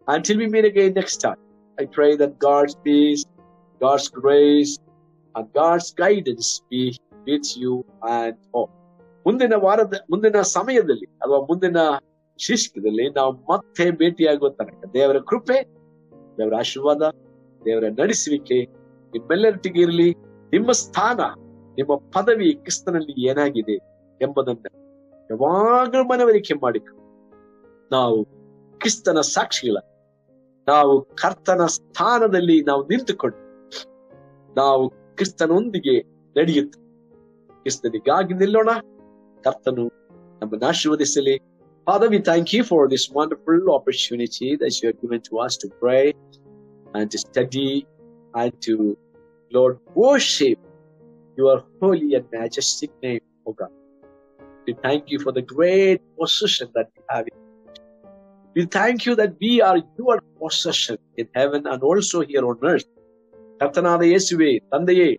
Until we meet again next time, I pray that God's peace, God's grace and God's guidance be with you and all. ಮುಂದಿನ ಸಮಯದಲ್ಲಿ ಅಥವಾ ಮುಂದಿನ ಶಿಷ್ಯದಲ್ಲಿ ನಾವು ಮತ್ತೆ ಭೇಟಿಯಾಗುವ ತನಕ ದೇವರ ಕೃಪೆ, ದೇವರ ಆಶೀರ್ವಾದ, ದೇವರ ನಡೆಸುವಿಕೆ ನಿಮ್ಮೆಲ್ಲರೊಟ್ಟಿಗೆ ಇರಲಿ. ನಿಮ್ಮ ಸ್ಥಾನ, ನಿಮ್ಮ ಪದವಿ ಕ್ರಿಸ್ತನಲ್ಲಿ ಏನಾಗಿದೆ ಎಂಬುದನ್ನ ಯಾವಾಗಲೂ ಮನವರಿಕೆ ಮಾಡಿಕೊಂಡು ನಾವು ಕ್ರಿಸ್ತನ ಸಾಕ್ಷಿಗಳ, ನಾವು ಕರ್ತನ ಸ್ಥಾನದಲ್ಲಿ ನಾವು ನಿಂತುಕೊಂಡು ನಾವು ಕ್ರಿಸ್ತನೊಂದಿಗೆ ನಡೆಯುತ್ತ ಕ್ರಿಸ್ತನಿಗಾಗಿ ನಿಲ್ಲೋಣ. ಕರ್ತನು ನಮ್ಮನ್ನು ಆಶೀರ್ವದಿಸಲಿ. Father, we thank you for this wonderful opportunity that you have given to us to pray and to study and to, Lord, worship your holy and majestic name, O God. We thank you for the great possession that we have in you. We thank you that we are your possession in heaven and also here on earth. ಕರ್ತನಾದ ಯೇಸುವೆ, ತಂದೆಯೇ,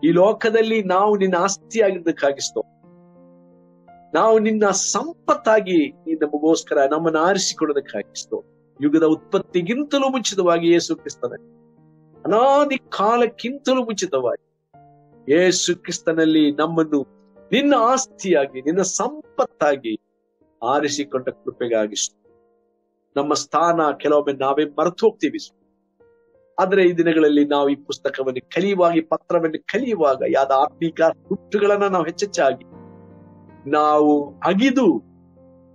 ಈ ಲೋಕದಲ್ಲಿ ನಾವು ನಿನ್ನ ಆಸ್ತಿಯಾಗಿದ್ದಕ್ಕಾಗಿ ಸ್ತೋತ್ರ. ನಾವು ನಿನ್ನ ಸಂಪತ್ತಾಗಿ ನಮಗೋಸ್ಕರ ನಮ್ಮನ್ನು ಆರಿಸಿಕೊಳ್ಳೋದಕ್ಕಾಗಿ ಸ್ತೋತ್ರ. ಯುಗದ ಉತ್ಪತ್ತಿಗಿಂತಲೂ ಮುಂಚಿತವಾಗಿ ಯೇಸು ಕ್ರಿಸ್ತನಲ್ಲಿ, ಅನಾದಿ ಕಾಲಕ್ಕಿಂತಲೂ ಮುಂಚಿತವಾಗಿ ಯೇಸು ಕ್ರಿಸ್ತನಲ್ಲಿ ನಮ್ಮನ್ನು ನಿನ್ನ ಆಸ್ತಿಯಾಗಿ, ನಿನ್ನ ಸಂಪತ್ತಾಗಿ ಆರಿಸಿಕೊಂಡ ಕೃಪೆಗಾಗಿ ನಮ್ಮ ಸ್ಥಾನ ಕೆಲವೊಮ್ಮೆ ನಾವೇ ಮರೆತು ಹೋಗ್ತೀವಿ. ಆದರೆ ಈ ದಿನಗಳಲ್ಲಿ ನಾವು ಈ ಪುಸ್ತಕವನ್ನು ಕಲಿಯುವಾಗ, ಈ ಪತ್ರವನ್ನು ಕಲಿಯುವಾಗ ಯಾದ ಆತ್ಮೀಕ ಹುಟ್ಟುಗಳನ್ನ ನಾವು ಹೆಚ್ಚೆಚ್ಚಾಗಿ ನಾವು ಅಗಿದು,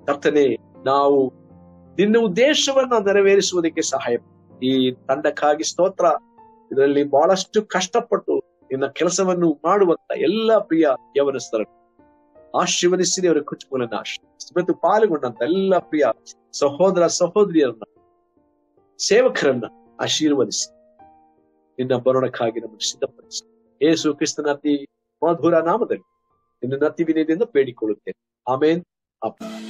ಕರ್ತನೆ, ನಾವು ನಿನ್ನ ಉದ್ದೇಶವನ್ನ ನೆರವೇರಿಸುವುದಕ್ಕೆ ಸಹಾಯ. ಈ ತಂಡಕ್ಕಾಗಿ ಸ್ತೋತ್ರ. ಇದರಲ್ಲಿ ಬಹಳಷ್ಟು ಕಷ್ಟಪಟ್ಟು ನಿನ್ನ ಕೆಲಸವನ್ನು ಮಾಡುವಂತ ಎಲ್ಲ ಪ್ರಿಯ ಯವನಸ್ಥರನ್ನು ಆಶೀರ್ವದಿಸಿರಿ, ಅವರ ಕುಟುಂಬಗಳನ್ನು ಆಶೀರ್ವದಿಸಿ, ಮತ್ತು ಪಾಲ್ಗೊಂಡಂತ ಎಲ್ಲ ಪ್ರಿಯ ಸಹೋದರ ಸಹೋದರಿಯರನ್ನ, ಸೇವಕರನ್ನ ಆಶೀರ್ವದಿಸಿ, ನಿನ್ನ ಬರೋಣಕ್ಕಾಗಿ ನಮ್ಮನ್ನು ಸಿದ್ಧಪಡಿಸಿ. ಯೇಸು ಕ್ರಿಸ್ತನ ಅತಿ ಮಧುರ ನಾಮದಲ್ಲಿ ನಿನ್ನ ಅತಿ ವಿನಯದಿಂದ ಬೇಡಿಕೊಳ್ಳುತ್ತೇನೆ. ಆಮೇನ್. ಆಮೇನ್.